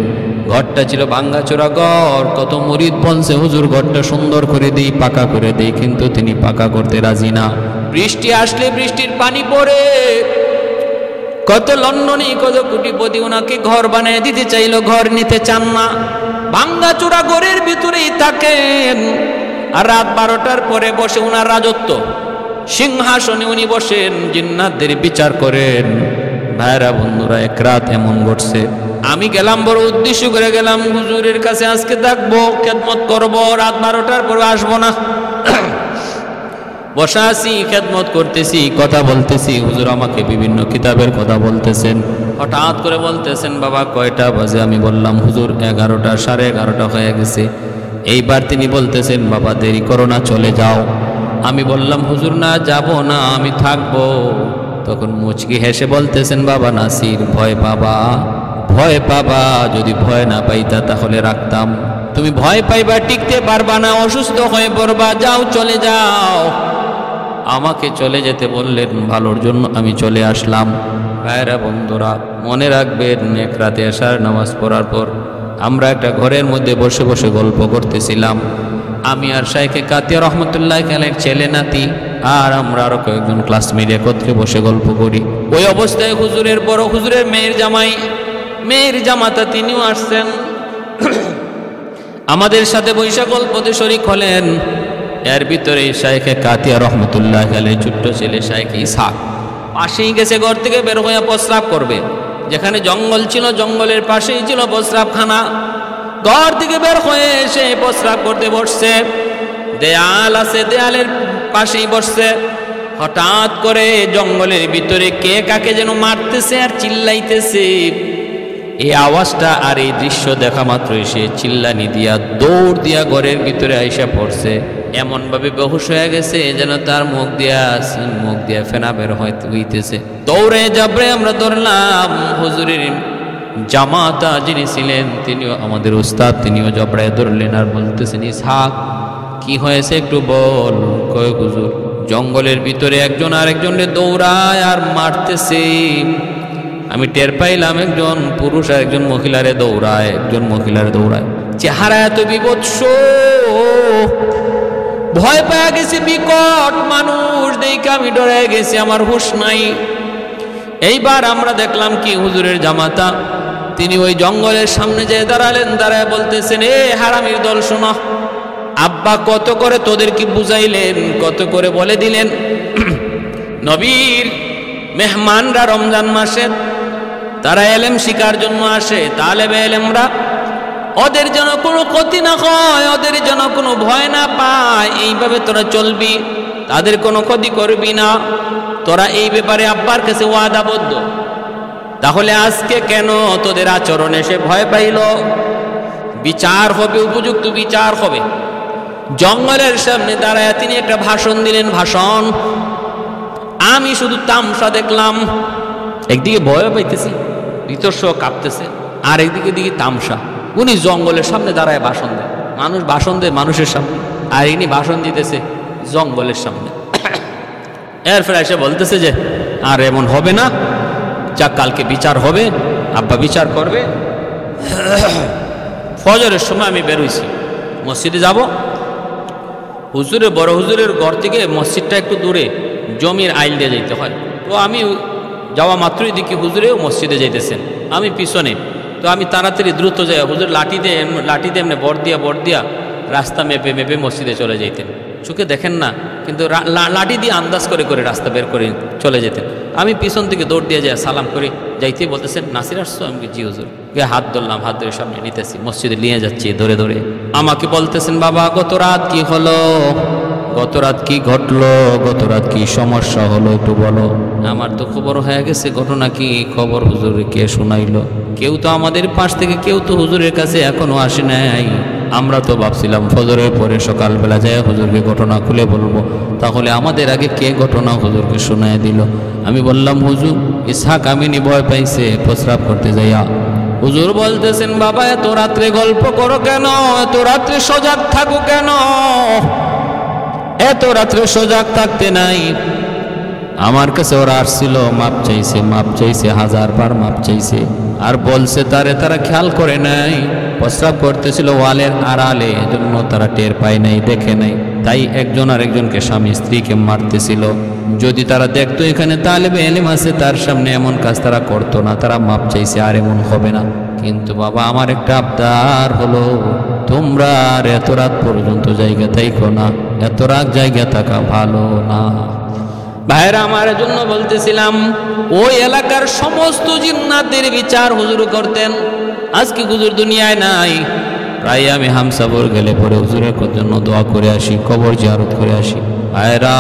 ঘরটা ছিল ভাঙ্গাচোরা ঘর, কত মুরিদ বলছে হুজুর ঘরটা সুন্দর করে দিই, পাকা করে দিই, কিন্তু তিনি পাকা করতে রাজি না। বৃষ্টি আসলে বৃষ্টির পানি পড়ে, কত লন্ডনী কত কোটিপতি ওনাকে ঘর বানিয়ে দিতে চাইলো, ঘর নিতে চান না, ভাঙ্গাচোরা ঘরের ভিতরেই থাকেন। আর রাত 12টার পরে বসে ওনার রাজত্ব সিংহাসনে উনি বসেন, জিন্নাতদের বিচার করেন। ভাইরা বন্ধুরা, এক রাত এমন ঘটছে, আমি গেলাম, বড় উদ্দেশ্য করে গেলাম, হুজুরের কাছে আজকে থাকবো, খেদমত করবো, রাত 12টার পরে আসবো না। বসা আছি, খেদমত করতেছি, কথা বলতেছি, হুজুর আমাকে বিভিন্ন কিতাবের কথা বলতেছেন। হঠাৎ করে বলতেছেন, বাবা কয়টা বাজে? আমি বললাম, হুজুর 11টা, 11:30 হয়ে গেছে। এইবার তিনি বলতেছেন, বাবা দেরি করো না, চলে যাও। আমি বললাম, হুজুর না, যাব না, আমি থাকবো। তখন মুচকি হেসে বলতেছেন, বাবা নাসির, ভয় পাবা, ভয় পাবা, যদি ভয় না পাইতা তাহলে রাখতাম। তুমি ভয় পাইবা, টিকতে পারবা না, অসুস্থ হয়ে পড়বা, যাও চলে যাও। আমাকে চলে যেতে বললেন, ভালোর জন্য আমি চলে আসলাম। ভাইরা বন্ধুরা, মনে রাখবেন, এক রাতে এশার নামাজ পড়ার পর আমরা একটা ঘরের মধ্যে বসে বসে গল্প করতেছিলাম। আমি আর শাইখে কাতিয়া রহমতুল্লাহ আলাইহির ছেলে নাতি আর আমরা আরো কয়েকজন ক্লাসমেট একত্রে বসে গল্প করি। ওই অবস্থায় হুজুরের বড় হুজুরের মেয়ের জামাতা তিনিও আসছেন, আমাদের সাথে বৈশা গল্পতে শরীক হলেন। এর ভিতরে শাইখে কাতিয়া রহমতুল্লাহ আলাইহির ছোট্ট ছেলে শাইখে ইসহাক পাশেই গেছে, ঘর থেকে বের হয়ে প্রস্রাব করবে। যেখানে জঙ্গল ছিল, জঙ্গলের পাশেই ছিল প্রস্রাবখানা। ঘর থেকে বের হয়ে এসে প্রস্রাব করতে বসছে। দেয়াল আছে, দেয়ালের পাশেই বসছে। হঠাৎ করে জঙ্গলের ভিতরে কে কাকে যেন মারতেছে আর চিল্লাইতেছে। এই আওয়াজটা আর এই দৃশ্য দেখা মাত্রই সে চিল্লানি দিয়া দৌড় দিয়া ঘরের ভিতরে আইসা পড়ছে। এমন ভাবে বেহুশ হয়ে গেছে যেন তার মুখ দিয়া ফেনা বের হইতেছে। দৌড়ে যাবরে আমরা ধরলাম হুজুরের জামাতা যিনি ছিলেন, তিনিও আমাদের উস্তাদ, তিনিও জবড়ায় ধরলেন আর বলতেছেন, ইসহাক কি হয়েছে একটু বল। কয় হুজুর, জঙ্গলের ভিতরে একজন আরেকজনের দৌড়ায় আর মারতেছে। আমি টের পাইলাম একজন পুরুষ আর একজন মহিলারে দৌড়ায়, চেহারা এত বিভৎস, ভয় পেয়ে গেছি, বিকট মানুষ দেখে আমি ডরে গেছি, আমার হুঁশ নাই। এইবার আমরা দেখলাম কি হুজুরের জামাতা তিনি ওই জঙ্গলের সামনে যেয়ে দাঁড়ালেন, দাঁড়ায় বলতেছেন, এ হারামির দল শোনো, আব্বা কত করে তোদের কি বুঝাইলেন, কত করে বলে দিলেন, নবীর মেহমানরা রমজান মাসে তারা এলেম শিকার জন্য আসে, তালেবে এলেমরা, ওদের যেন কোনো ক্ষতি না হয়, ওদের যেন কোনো ভয় না পায়, এইভাবে তোরা চলবি, তাদের কোনো ক্ষতি করবি না, তোরা এই ব্যাপারে আব্বার কাছে ওয়াদাবদ্ধ। তাহলে আজকে কেন তোদের আচরণে সে ভয় পাইল? বিচার হবে, উপযুক্ত বিচার হবে। জঙ্গলের সামনে দাঁড়ায় তিনি একটা ভাষণ দিলেন। ভাষণ আমি শুধু তামসা দেখলাম, একদিকে ভয় পাইতেছি, ভিতর কাঁপতেছে, আর একদিকে দিকে তামসা। উনি জঙ্গলের সামনে দাঁড়ায় ভাষণ দেয়, মানুষ ভাষণ দেয় মানুষের সামনে, আর ইনি ভাষণ দিতেছে জঙ্গলের সামনে। এরপরে এসে বলতেছে যে আর এমন হবে না, যা কালকে বিচার হবে, আব্বা বিচার করবে। ফজরের সময় আমি বেরোইছি, মসজিদে যাব। হুজুরের বড় হুজুরের ঘর থেকে মসজিদটা একটু দূরে, জমির আইল দিয়ে যাইতে হয়। তো আমি যাওয়া মাত্রই দেখি হুজুরেও মসজিদে যাইতেছেন, আমি পিছনে। তো আমি তাড়াতাড়ি দ্রুত যাই, হুজুর লাঠিতে এমনি বর দিয়া রাস্তা মেপে মসজিদে চলে যাইতেন। চোখে দেখেন না, কিন্তু লাঠি দিয়ে আন্দাজ করে রাস্তা বের করে চলে যেতেন। আমি পিছন থেকে দৌড় দিয়ে যাই, সালাম করে যাইতেই বলতেছেন, নাসির আসছো? আমি জি হুজুর। হাত ধরলাম, হাত ধরে সামনে নিতেছি, মসজিদে নিয়ে যাচ্ছি ধরে। আমাকে বলতেছেন, বাবা গত রাত কি হলো, গত রাত কি ঘটলো, গত রাত কি সমস্যা হলো একটু বলো। আমার তো খবর হয়ে গেছে, ঘটনা কি খবর হুজুর কে শোনাইলো? কেউ তো আমাদের পাশ থেকে কেউ তো হুজুরের কাছে এখনো আসে নাই। আমরা তো ভাবছিলাম ফজরের পরে সকালবেলা যায় হুজুরকে ঘটনা খুলে বলবো, তাহলে আমাদের আগে কে ঘটনা হুজুরকে শোনায় দিল। আমি বললাম, হুজুর ইসহাক আমিনী ভয় পাইছে প্রস্রাব করতে যাইয়া। হুজুর বলতেছেন, বাবা এত রাত্রে গল্প করো কেন, এত রাত্রে সজাগ থাকো কেন? এত রাত্রে সজাগ থাকতে নাই। আমার কাছে ওরা আসছিল, মাপ চাইছে, 1000 বার মাপ চাইছে, আর বলছে তারা খেয়াল করে নাই, প্রস্রাব করতেছিল ওয়ালের আড়ালে, এজন্য তারা টের পায় নাই, দেখে নাই, তাই একজন আরেকজনকে স্বামী স্ত্রীকে মারতেছিল। যদি তারা দেখতো এখানে তালেবে এলেম আছে, তার সামনে এমন কাজ তারা করতো না, তারা মাপ চাইছে, আর এমন হবে না। কিন্তু বাবা আমার একটা আবদার হলো, তোমরা আর এত রাত পর্যন্ত জায়গা থাইকো না, এত রাত জায়গা থাকা ভালো না। ভাইরা আমার জন্য বলতেছিলাম, ওই এলাকার সমস্ত জিন্নাতের বিচার হুজুর করতেন। আজকে হুজুর দুনিয়ায় নাই, প্রায় আমি হামসাবর গেলে পরে হুজুরের জন্য দোয়া করে আসি, কবর জিয়ারত করে আসি। ভাইরা,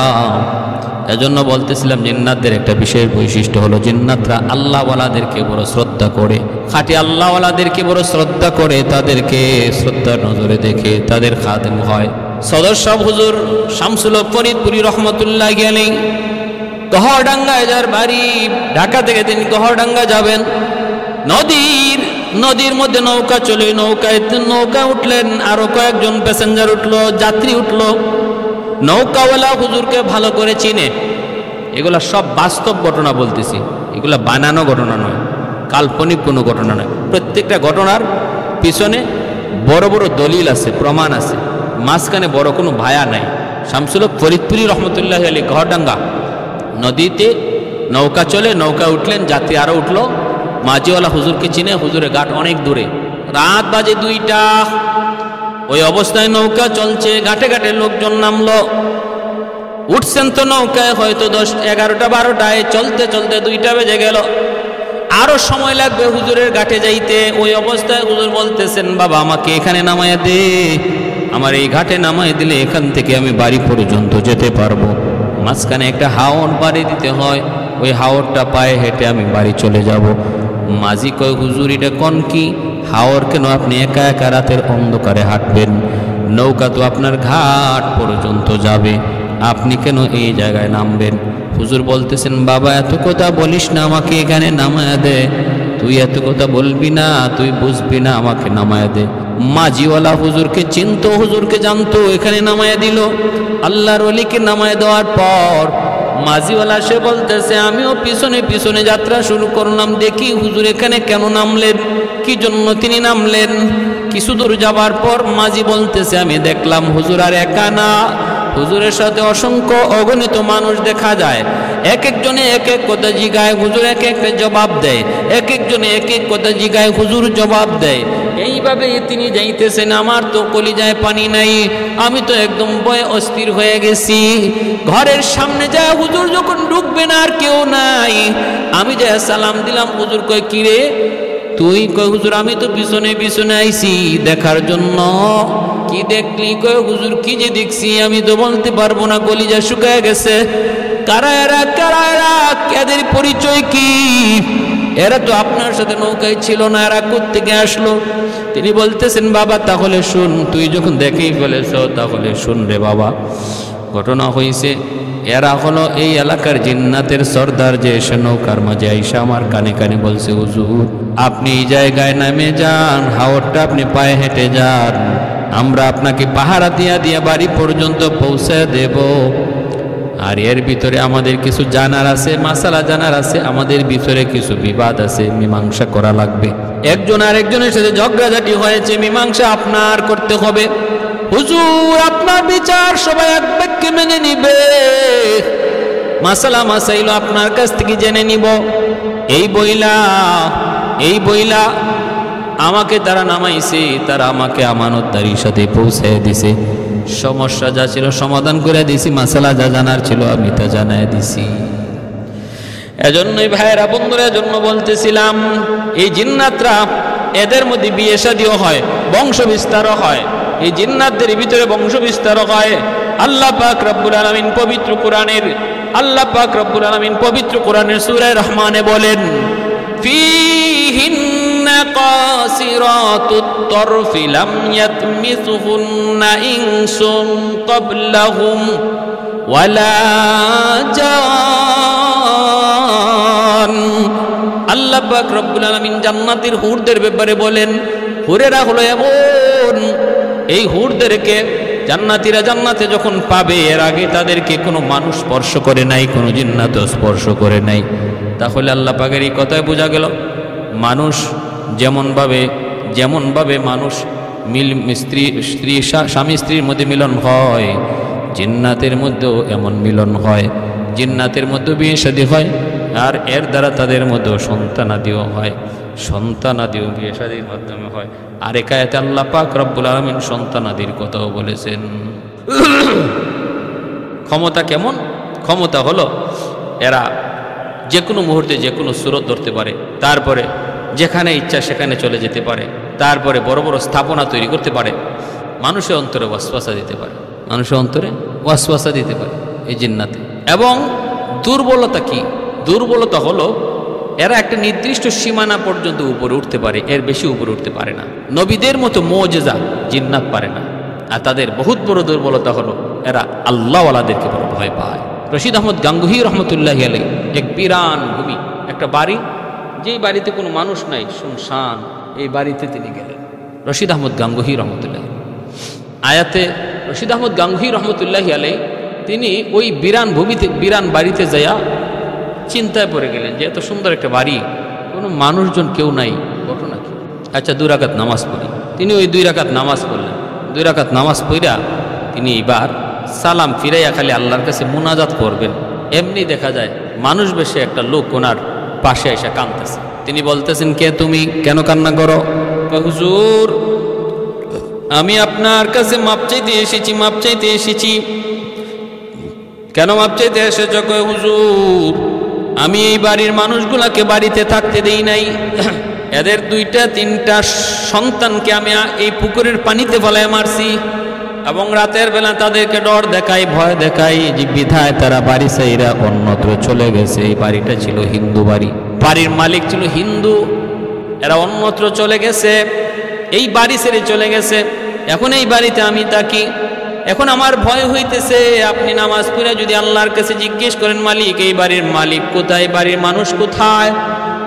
এজন্য বলতেছিলাম জিন্নাতদের একটা বিশেষ বৈশিষ্ট্য হলো জিন্নাতরা আল্লাহওয়ালাদেরকে বড় শ্রদ্ধা করে, খাঁটি আল্লাহওয়ালাদেরকে বড় শ্রদ্ধা করে, তাদেরকে শ্রদ্ধার নজরে দেখে তাদের খাদেম হয়। সদর সাহেব হুজুর শামসুল হক ফরিদপুরি রহমতুল্লাহি আলাইহি গহরডাঙ্গায় যার বাড়ি, ঢাকা থেকে তিনি গহরডাঙ্গা যাবেন, নদীর মধ্যে নৌকা চলে, নৌকা উঠলেন, আরো কয়েকজন প্যাসেঞ্জার উঠলো, যাত্রী উঠলো। নৌকাওয়ালা হুজুরকে ভালো করে চিনে। এগুলা সব বাস্তব ঘটনা বলতেছি, এগুলা বানানো ঘটনা নয়, কাল্পনিক কোনো ঘটনা নয়। প্রত্যেকটা ঘটনার পিছনে বড় বড় দলিল আছে, প্রমাণ আছে, মাঝখানে বড় কোনো ভায়া নাই। শামসুল হক ফরিদপুরি রহমতুল্লাহি আলাইহি গহরডাঙ্গা নদীতে নৌকা চলে, নৌকা উঠলেন, যাত্রী আরো উঠলো। মাঝিওয়ালা হুজুরকে চিনে, হুজুরের ঘাট অনেক দূরে, রাত বাজে 2টা। ওই অবস্থায় নৌকা চলছে, ঘাটে ঘাটে লোকজন নামলো, উঠছেন তো নৌকায় হয়তো 10, 11টা 12টায়, চলতে চলতে 2টা বেজে গেল, আরো সময় লাগবে হুজুরের ঘাটে যাইতে। ওই অবস্থায় হুজুর বলতেছেন, বাবা আমাকে এখানে নামায়া দে, আমার এই ঘাটে নামায় দিলে এখান থেকে আমি বাড়ি পর্যন্ত যেতে পারবো। মাঝখানে একটা হাওর বাড়ি দিতে হয়, ওই হাওরটা পায়ে হেঁটে আমি বাড়ি চলে যাব। মাঝি কয়, হুজুর এটা কোন কি হাওর, কেন আপনি একা একা রাতের অন্ধকারে হাঁটবেন? নৌকা তো আপনার ঘাট পর্যন্ত যাবে, আপনি কেন এই জায়গায় নামবেন? হুজুর বলতেছেন, বাবা এত কথা বলিস না, আমাকে এখানে নামায়া দে। তুই এত কথা বলবি না, তুই বুঝবি না, আমাকে নামায়া দে। মাঝিওয়ালা হুজুরকে চিনতো, হুজুরকে জানতো, এখানে নামায়া দিল। আল্লাহর ওলিকে নামায়া দেওয়ার পর মাঝিওয়ালা সে বলতেছে, আমিও পিছনে পিছনে যাত্রা শুরু করলাম, দেখি হুজুর এখানে কেন নামলেন, কি জন্য তিনি নামলেন। কিছু দূর যাবার পর মাঝি বলতেছে, আমি দেখলাম হুজুর আর একা না, হুজুরের সাথে অসংখ্য অগণিত মানুষ দেখা যায়, এক একজনে এক এক কথা জিগায়, হুজুর এক একটা জবাব দেয়, এক একজনে এক এক কথা জিগায়, হুজুর জবাব দেয়। এইভাবে তিনি যাইতেছেন, আমার তো কলিজায় পানি নাই, আমি তো একদম ভয়ে অস্থির হয়ে গেছি। ঘরের সামনে যায় হুজুর যখন ঢুকবেন আর কেউ নাই, আমি যে সালাম দিলাম, হুজুর কয়, কিরে তুই? কয়, হুজুর আমি তো পিছনে পিছনে আইছি দেখার জন্য। কি দেখলি? কয়, হুজুর কি যে দেখছি আমি তো বলতে পারবো না, কলিজা শুকায় গেছে। কারা এরা, কারা এরা, এদের পরিচয় কি? এরা তো আপনার সাথে নৌকায় ছিল না, এরা কোত্থেকে আসলো? তিনি বলতেছেন, বাবা তাহলে শুন, তুই যখন দেখেই ফেলেছ তাহলে শুন রে বাবা। ঘটনা হয়েছে, এরা হলো এই এলাকার জিন্নাতের সর্দার, যে এসে নৌকার মাঝে আইসা আমার কানে কানে বলছে, হুজুর আপনি এই জায়গায় নামে যান, হাওরটা আপনি পায়ে হেঁটে যান, আমরা আপনাকে পাহারা দিয়া দিয়া বাড়ি পর্যন্ত পৌঁছে দেব। আর এর ভিতরে আমাদের কিছু জানার আছে, মাসালা জানার আছে, আমাদের ভিতরে কিছু বিবাদ আছে, মীমাংসা করা লাগবে। একজন আর একজনের সাথে ঝগড়াঝাটি হয়েছে, মীমাংসা আপনার করতে হবে। হুজুর আপনার বিচার সবাই এক বাক্যে মেনে নিবে, মাসালা মাসাইল আপনার কাছ থেকে জেনে নিব। এই বইলা আমাকে তারা নামাইছে, তারা আমাকে আমানতদারির সাথে পৌঁছে দিছে। সমস্যা যা ছিল সমাধান করে দিছি, মাসালা যা জানার ছিল আমি তা জানাই দিছি। এজন্যই ভাইয়েরা বন্ধুরা, এজন্য বলতেছিলাম, এই জিন্নাতরা এদের মধ্যে বিয়ে শাদীও হয়, বংশ বিস্তারও হয়, এই জিন্নাতদের ভিতরে বংশ বিস্তারও হয়। আল্লাহ পাক রব্বুল আলামিন পবিত্র কোরআনের সূরা রহমানে বলেন, ফীহিন্না কাসিরাতুত তরফি লাম ইয়াতমিসুহুন্না ইনসুন ক্বাবলাহুম ওয়ালা জান। আল্লাহ পাক রব্বুল আলামিন জান্নাতের হুরদের ব্যাপারে বলেন, হুরেরা হলো এমন, এই হুরদেরকে জান্নাতীরা জান্নাতে যখন পাবে, এর আগে তাদেরকে কোনো মানুষ স্পর্শ করে নাই, কোনো জিন্নাতও স্পর্শ করে নাই। তাহলে আল্লাহ পাকের এই কথায় বোঝা গেল, মানুষ যেমনভাবে মানুষ স্বামী স্ত্রীর মধ্যে মিলন হয়, জিন্নাতের মধ্যেও এমন মিলন হয়। জিন্নাতের মধ্যে বিয়ে শাদী হয়, আর এর দ্বারা তাদের মধ্যেও সন্তানাদিও হয়, সন্তানাদিও বিয়ে শাদীর মাধ্যমে হয়। আরেক আয়াতে আল্লাহ পাক রব্বুল আলামিন সন্তানাদির কথাও বলেছেন। ক্ষমতা কেমন? ক্ষমতা হলো এরা যে কোনো মুহূর্তে যে কোনো সুরত ধরতে পারে, তারপরে যেখানে ইচ্ছা সেখানে চলে যেতে পারে, তারপরে বড় বড় স্থাপনা তৈরি করতে পারে, মানুষের অন্তরে ওয়াসওয়াসা দিতে পারে, মানুষের অন্তরে ওয়াসওয়াসা দিতে পারে। এই জিন্নাতে। এবং দুর্বলতা কি? দুর্বলতা হলো এরা একটা নির্দিষ্ট সীমানা পর্যন্ত উপরে উঠতে পারে, এর বেশি উপরে উঠতে পারে না। নবীদের মতো মুজিজা জিন্নাত পারে না। আর তাদের বহুত বড় দুর্বলতা হলো এরা আল্লাহওয়ালাদেরকে বড় ভয় পায়। রশিদ আহমদ গাঙ্গুহি রহমতুল্লাহি আলাইহি এক বিরান ভূমি, একটা বাড়ি, যেই বাড়িতে কোনো মানুষ নাই, শুনশান, এই বাড়িতে তিনি গেলেন। রশিদ আহমদ গাঙ্গুহি রহমতুল্লাহি আয়াতে রশিদ আহমদ গাঙ্গুহি রহমতুল্লাহি আলাইহি তিনি ওই বিরান ভূমিতে, বিরান বাড়িতে যাইয়া চিন্তায় পড়ে গেলেন যে এত সুন্দর একটা বাড়ি, কোনো মানুষজন কেউ নাই, ঘটনা কি? আচ্ছা 2 রাকাত নামাজ পড়ি। তিনি ওই 2 রাকাত নামাজ পড়লেন। 2 রাকাত নামাজ পড়া তিনি এবার সালাম ফিরাইয়া খালি আল্লাহর কাছে মুনাজাত করবেন। এমনি দেখা যায় মানুষ বেশে একটা লোক ওনার পাশে এসে কাঁদতেছে। তিনি বলতেছেন, কে তুমি, কেন কান্না করো? হুজুর, আমি আপনার কাছে মাপ চাইতে এসেছি, মাপ চাইতে এসেছি। কেন মাপ চাইতে এসেছ? কয় হুজুর, আমি এই বাড়ির মানুষগুলাকে বাড়িতে থাকতে দেই নাই, এদের 2-3টা সন্তানকে আমি এই পুকুরের পানিতে ফেলায় মারছি, এবং রাতের বেলা তাদেরকে ডর দেখাই, ভয় দেখাই, যে বিধায় তারা বাড়ি সাইরা অন্যত্র চলে গেছে। এই বাড়িটা ছিল হিন্দু বাড়ি, বাড়ির মালিক ছিল হিন্দু, এরা অন্যত্র চলে গেছে, এই বাড়ি ছেড়ে চলে গেছে। এখন এই বাড়িতে আমি থাকি, এখন আমার ভয় হইতেছে। আপনি নামাজ পড়ে যদি আল্লাহর কাছে জিজ্ঞেস করেন, মালিক, এই বাড়ির মালিক কোথায়, বাড়ির মানুষ কোথায়,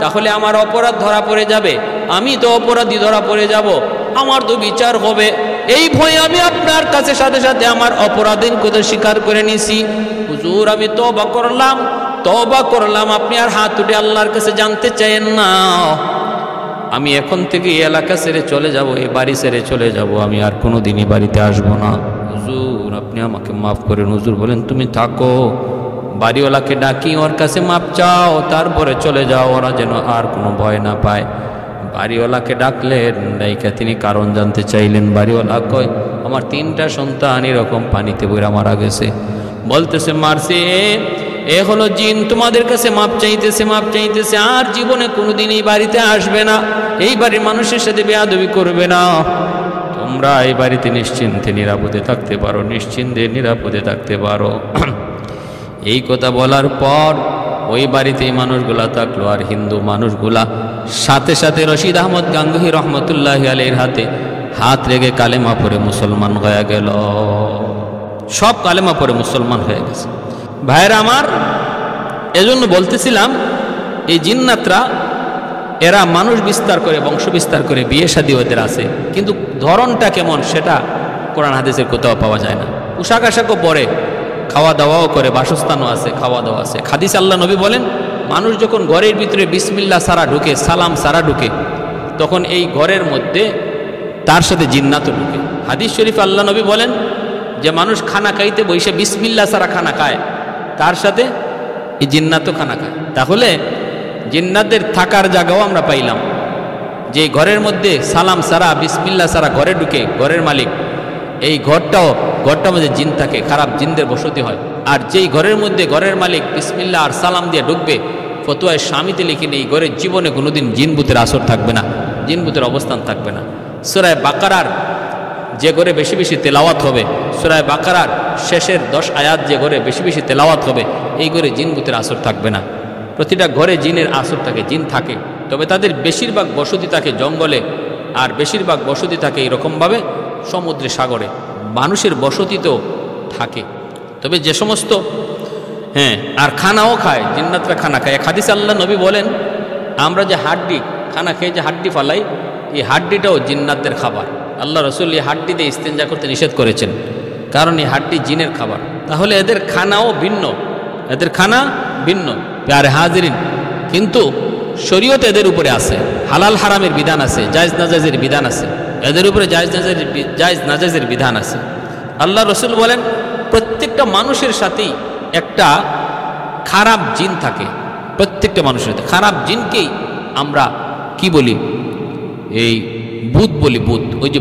তাহলে আমার অপরাধ ধরা পড়ে যাবে, আমি তো অপরাধী ধরা পড়ে যাব, আমার তো বিচার হবে। এই ভয়ে আমি আপনার কাছে সাথে সাথে আমার অপরাধের কথা স্বীকার করে নিছি। হুজুর, আমি তওবা করলাম, তওবা করলাম, আপনি আর হাত উঠে আল্লাহর কাছে জানতে চাইেন না। আমি এখন থেকে এই এলাকা ছেড়ে চলে যাব, এই বাড়ি ছেড়ে চলে যাব, আমি আর কোনো দিনই বাড়িতে আসবো না। হুজুর, আপনি আমাকে মাফ করেন। হুজুর বলেন, তুমি থাকো, বাড়িওয়ালাকে ডাকি, ওর কাছে মাপ চাও, তারপরে চলে যাও, ওরা যেন আর কোনো ভয় না পায়। বাড়িওয়ালাকে ডাকলেন, ডাইকা তিনি কারণ জানতে চাইলেন। বাড়িওয়ালা কয়, আমার 3টা সন্তান এরকম পানিতে বইরা মারা গেছে। বলতেছে, মারছে, এ হলো জিন, তোমাদের কাছে মাপ চাইতেছে, মাপ চাইতেছে, আর জীবনে কোনোদিন এই বাড়িতে আসবে না, এই বাড়ির মানুষের সাথে বেয়াদবি করবে না, তোমরা এই বাড়িতে নিশ্চিন্তে নিরাপদে থাকতে পারো, নিশ্চিন্তে নিরাপদে থাকতে পারো। এই কথা বলার পর ওই বাড়িতে এই মানুষগুলা থাকলো, আর হিন্দু মানুষগুলা সাথে সাথে রশিদ আহমদ গাঙ্গুহি রহমতুল্লাহি আলাইহির হাতে হাত রেখে কালেমা পড়ে মুসলমান হয়ে গেল। সব কালেমা পড়ে মুসলমান হয়ে গেছে। ভাইয়েরা আমার, এজন্য বলতেছিলাম, এই জিন্নাতরা এরা মানুষ বিস্তার করে, বংশ বিস্তার করে, বিয়ে শাদী ওদের আছে, কিন্তু ধরনটা কেমন সেটা কোরআন হাদিসের কোথাও পাওয়া যায় না। পোশাক আশাকও পরে, খাওয়া দাওয়াও করে, বাসস্থানও আছে, খাওয়া দাওয়া আছে। হাদিস আল্লাহ নবী বলেন, মানুষ যখন ঘরের ভিতরে বিসমিল্লাহ সারা ঢুকে, সালাম সারা ঢুকে, তখন এই ঘরের মধ্যে তার সাথে জিন্নাতও ঢুকে। হাদিস শরীফ আল্লাহ নবী বলেন যে মানুষ খানা খাইতে বসে বিসমিল্লাহ সারা খানা খায়, তার সাথে এই জিন্নাতও খানা খায়। তাহলে জিন্নাতদের থাকার জায়গাও আমরা পাইলাম, যে ঘরের মধ্যে সালাম সারা বিসমিল্লাহ সারা ঘরে ঢুকে ঘরের মালিক, এই ঘরটার মধ্যে জিন থাকে, খারাপ জিনদের বসতি হয়। আর যেই ঘরের মধ্যে ঘরের মালিক বিসমিল্লাহ আর সালাম দিয়ে ঢুকবে, ফতোয়ায় স্বামীতে লিখেন এই ঘরের জীবনে কোনোদিন জিনভূতের আসর থাকবে না, জিনভূতের অবস্থান থাকবে না। সূরা বাকারার যে ঘরে বেশি বেশি তেলাওয়াত হবে, সূরা বাকারার শেষের 10 আয়াত যে ঘরে বেশি বেশি তেলাওয়াত হবে, এই ঘরে জিনভূতের আসর থাকবে না। প্রতিটা ঘরে জিনের আসর থাকে, জিন থাকে, তবে তাদের বেশিরভাগ বসতি থাকে জঙ্গলে, আর বেশিরভাগ বসতি থাকে এরকমভাবে সমুদ্রে, সাগরে। মানুষের বসতি তো থাকে, তবে যে সমস্ত আর খানাও খায়, জিন্নাতরা খানা খায়। এক হাদিসে আল্লাহ নবী বলেন, আমরা যে হাড্ডি খানা খেয়ে যে হাড্ডি ফালাই, এই হাড্ডিটাও জিন্নাতদের খাবার। আল্লাহ রসুল এই হাড্ডি দিয়ে ইস্তেঞ্জা করতে নিষেধ করেছেন, কারণ এই হাড্ডি জিনের খাবার। তাহলে এদের খানাও ভিন্ন, এদের খানা ভিন্ন। প্যারে হাজিরিন, কিন্তু শরীয়ত এদের উপরে আছে, হালাল হারামের বিধান আছে, জায়েজ নাজায়েজের বিধান আছে, এদের উপরে জায়েজ নাজায়েজের বিধান আছে। আল্লাহ রসুল বলেন, প্রত্যেকটা মানুষের সাথেই একটা খারাপ জিন থাকে, প্রত্যেকটা মানুষের সাথে। খারাপ জিনকেই আমরা কি বলি? এই ভূত বলি। ভূত, ওই যে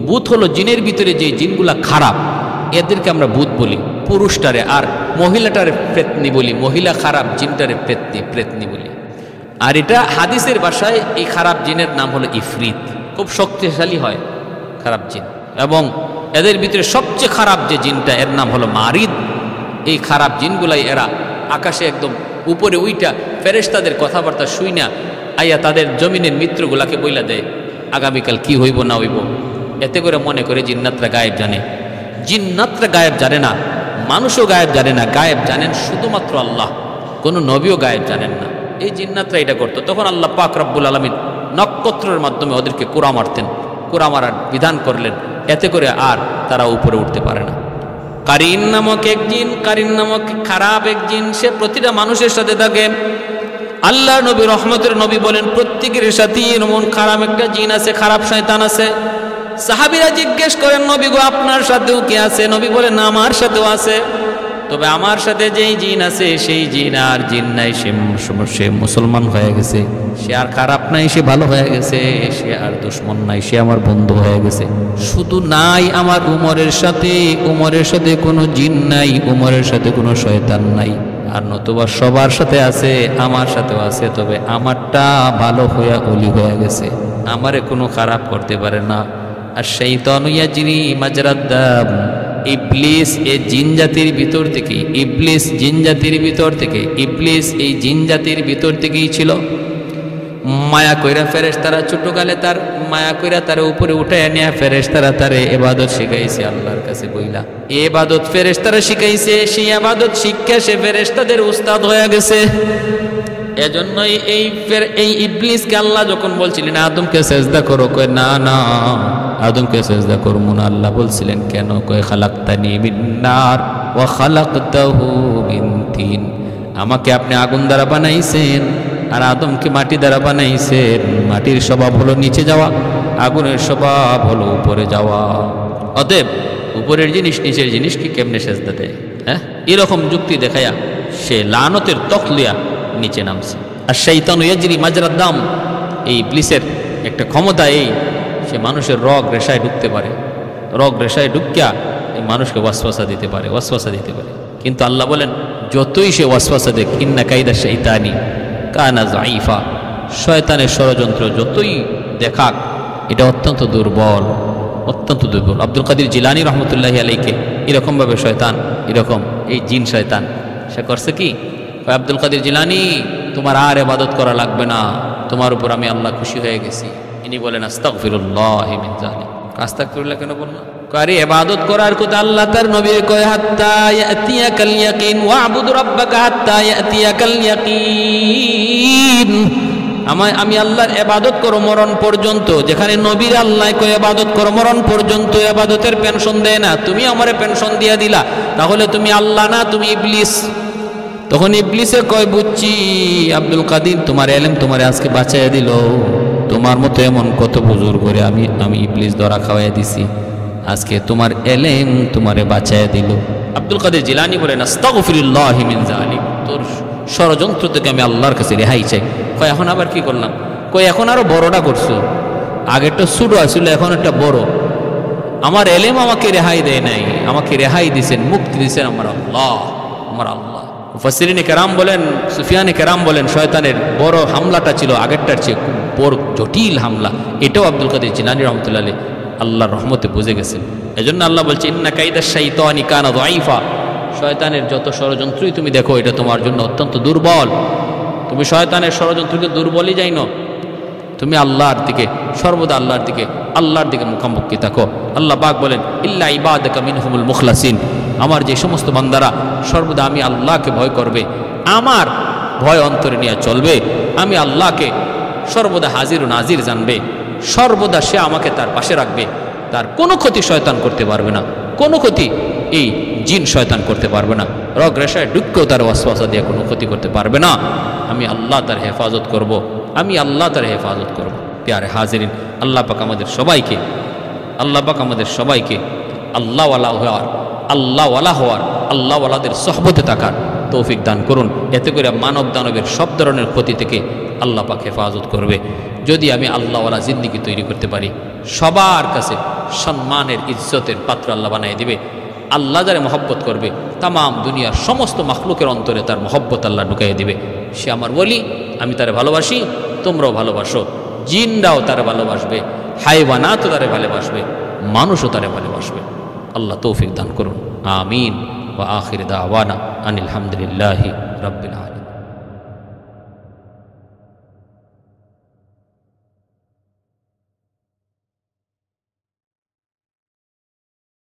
ভূত হলো জিনের ভিতরে যে জিনগুলা খারাপ, এদেরকে আমরা ভূত বলি পুরুষটারে, আর মহিলাটারে প্রেতনি বলি, মহিলা খারাপ জিনটারে প্রেতনি বলি। আর এটা হাদিসের ভাষায় এই খারাপ জিনের নাম হলো ইফরিত, খুব শক্তিশালী হয় খারাপ জিন। এবং এদের ভিতরে সবচেয়ে খারাপ যে জিনটা, এর নাম হলো মারিদ। এই খারাপ জিনগুলাই এরা আকাশে একদম উপরে উইটা ফেরেশতাদের কথাবার্তা শুই না আইয়া তাদের জমিনের মিত্রগুলাকে বইলা দেয় আগামীকাল কি হইব না হইব। এতে করে মনে করে জিন্নাতরা গায়েব জানে। জিন্নাতরা গায়েব জানে না, মানুষও গায়েব জানে না, গায়েব জানেন শুধুমাত্র আল্লাহ। কোনো নবীও গায়েব জানেন না। এই জিন্নাতরা এটা করতো। তখন আল্লাহ পাক রব্বুল আলামিন নক্ষত্রের মাধ্যমে ওদেরকে কোরা মারতেন, কোরা মারার বিধান করলেন। এতে করে আর তারা উপরে উঠতে পারে না। কারিন নামক এক জিন, কারিন নামক খারাপ এক জিন, সে প্রতিটা মানুষের সাথে থাকে। আল্লাহ নবী রহমতের নবী বলেন প্রত্যেকের সাথেই এমন খারাপ একটা জিন আছে, খারাপ শয়তান আছে। সাহাবীরা জিজ্ঞেস করেন নবী গো আপনার সাথেও কি আছে? নবী বলেন আমার সাথেও আছে, তবে আমার সাথে যেই জিন আছে সেই জিন আর জিন নাই, সে মুসলমান হয়ে গেছে, সে আর খারাপ নাই, সে ভালো হয়ে গেছে, সে আর দুশ্মন নাই, সে আমার বন্ধু হয়ে গেছে। শুধু নাই আমার উমরের সাথে কোনো জিন নাই, উমরের সাথে কোনো শয়তান নাই, আর নতুবা সবার সাথে আছে, আমার সাথেও আছে, তবে আমারটা ভালো হইয়া অলি হয়ে গেছে, আমারে কোনো খারাপ করতে পারে না। আর শাইতানু ইয়াজরি মাজরাদ দাম, ইবলিস এই জিন জাতির ভিতর থেকে, ইবলিস জিন জাতির ভিতর থেকে, ইবলিস এই জিন জাতির ভিতর থেকেই ছিল। মায়া কইরা ফেরেশতারা ছোটকালে তার মায়া কইরা তার উপরে উঠায় নিয়ে ফেরেশতারা তারে ইবাদত শিখাইছে আল্লাহর কাছে বইলা। এই ইবাদত ফেরেশতারা শিখাইছে, সেই ইবাদত শিক্ষা সে ফেরেশতাদের উস্তাদ হয়ে গেছে। এজন্যই এই ইবলিসকে আল্লাহ যখন বলছিলেন আদমকে সেজদা করো, কয় না না আদমকে সেজদা করবো না। আল্লাহ বলছিলেন কেন? কয় খালাকতানি মিন নার ওয়া খালাকতাহু মিন তিন, আমাকে আপনি আগুন দ্বারা বানাইছেন আর আদমকে মাটি দ্বারা বানাইছেন। মাটির স্বভাব হলো নিচে যাওয়া, আগুনের স্বভাব হলো উপরে যাওয়া। অতএব উপরের জিনিস নিচের জিনিসকে কেমনে সেজদা দেয়? হ্যাঁ, এরকম যুক্তি দেখায়া সে লানতের তখলিয়া নিচে নামছে। আর শাইতানু ইয়াজরি মাজরাদ দাম, এই ইবলিসের একটা ক্ষমতা এই, সে মানুষের রগ রেশায় ঢুকতে পারে, রগ রেশায় ঢুকিয়া এই মানুষকে ওয়াসওয়াসা দিতে পারে, ওয়াসওয়াসা দিতে পারে। কিন্তু আল্লাহ বলেন যতই সে ওয়াসওয়াসা দেখ, ইন্না কাইদা শাইতানি কানা যাইফা, শয়তানের ষড়যন্ত্র যতই দেখাক এটা অত্যন্ত দুর্বল, অত্যন্ত দুর্বল। আব্দুল কাদের জিলানী রহমতুল্লাহি আলাইকে এরকমভাবে শয়তান, এরকম এই জিন শয়তান সে করছে কি, আব্দুল কাদের জিলানী তোমার আর ইবাদত করা লাগবে না, তোমার উপর আমি আল্লাহ খুশি হয়ে গেছি। ইনি বলেন আস্তাগফিরুল্লাহ মিন যালিক। আস্তাগফিরুল্লাহ কেন বললেন? আরে ইবাদত করার কথা আল্লাহ তার নবীকে কয় হাত্তা ইয়াতিয়াকাল ইয়াকিন ওয়া'বুদ রাব্বাকা হাত্তা ইয়াতিয়াকাল ইয়াকিন, আমি আল্লাহর ইবাদত করো মরণ পর্যন্ত। যেখানে নবীর আল্লাহ কয় ইবাদত করো মরণ পর্যন্ত, ইবাদতের পেনশন দেয় না, তুমি আমারে পেনশন দিয়া দিলা, তাহলে তুমি আল্লাহ না, তুমি ইবলিস। তখন ইবলিসে কয় বুঝছি আব্দুল কাদির তোমার এলেম তোমারে আজকে বাঁচাইয়া দিল, তোমার মতো এমন কত বুজুর্গ করে আমি ইবলিস ধরা খাওয়াইয়া দিছি, আজকে তোমার এলেম তোমারে বাঁচাইয়া দিল। আব্দুল কাদের জিলানী বলেন আস্তাগফিরুল্লাহ মিন যালিক, তোর ষড়যন্ত্র থেকে আমি আল্লাহর কাছে রেহাই চাই। কয় এখন আবার কি করলাম? কই এখন আরো বড়টা করছো, আগেরটা ছোট আসছিল, এখন একটা বড়। আমার এলেম আমাকে রেহাই দেয় নাই, আমাকে রেহাই দিয়েছেন, মুক্তি দিয়েছেন আমার আল্লাহ, আমার আল্লাহ। মুফাসসিরিনে কেরাম বলেন, সুফিয়ানে কেরাম বলেন শয়তানের বড় হামলাটা ছিল আগেরটার চেয়ে খুব বড় জটিল হামলা। এটাও আব্দুল কাদের জিলানী রহমতুল্লাহ আলাইহি আল্লাহর রহমতে বুঝে গেছেন। এজন্য আল্লাহ বলছে ইন্না কাইদা শাইতানি কানা যাইফা, শয়তানের যত ষড়যন্ত্রই তুমি দেখো এটা তোমার জন্য অত্যন্ত দুর্বল। তুমি শয়তানের ষড়যন্ত্রকে দুর্বলই যাইনো, তুমি আল্লাহর দিকে সর্বদা আল্লাহর দিকে মুখামুখি থাকো। আল্লাহ পাক বলেন ইল্লা ইবাদাকা মিনহুমুল মুখলাসিন, আমার যে সমস্ত বান্দারা সর্বদা আমি আল্লাহকে ভয় করবে, আমার ভয় অন্তরে নিয়ে চলবে, আমি আল্লাহকে সর্বদা হাজির ও নাজির জানবে, সর্বদা সে আমাকে তার পাশে রাখবে, তার কোনো ক্ষতি শয়তান করতে পারবে না, কোনো ক্ষতি এই জিন শয়তান করতে পারবে না, রগ রেশায় ঢুককেও তার ওয়াসওয়াসা দিয়ে কোনো ক্ষতি করতে পারবে না। আমি আল্লাহ তার হেফাজত করব, আমি আল্লাহ তার হেফাজত করব। প্যারে হাজিরিন, আল্লাহ পাক আমাদের সবাইকে আল্লাহওয়ালা হওয়ার আল্লাহওয়ালাদের সহবতে থাকার তৌফিক দান করুন। এতে করে মানব দানবের সব ধরনের ক্ষতি থেকে আল্লাহ পাক হেফাজত করবে। যদি আমি আল্লাহওয়ালা জিন্দিগি তৈরি করতে পারি, সবার কাছে সম্মানের ইজ্জতের পাত্র আল্লাহ বানিয়ে দিবে। আল্লাহ যারে মহব্বত করবে, তামাম দুনিয়ার সমস্ত মাখলুকের অন্তরে তার মহব্বত আল্লাহ ঢুকাইয়ে দিবে। সে আমার বলি, আমি তারে ভালোবাসি, তোমরাও ভালোবাসো, জিনরাও তারে ভালোবাসবে, হাইওয়ানাতও তারে ভালোবাসবে, মানুষও তারে ভালোবাসবে। আল্লাহ তৌফিক দান করুন, আমিন। ওয়া আখির দাওয়ানা আনিল হামদুলিল্লাহি রাব্বিল আলামিন।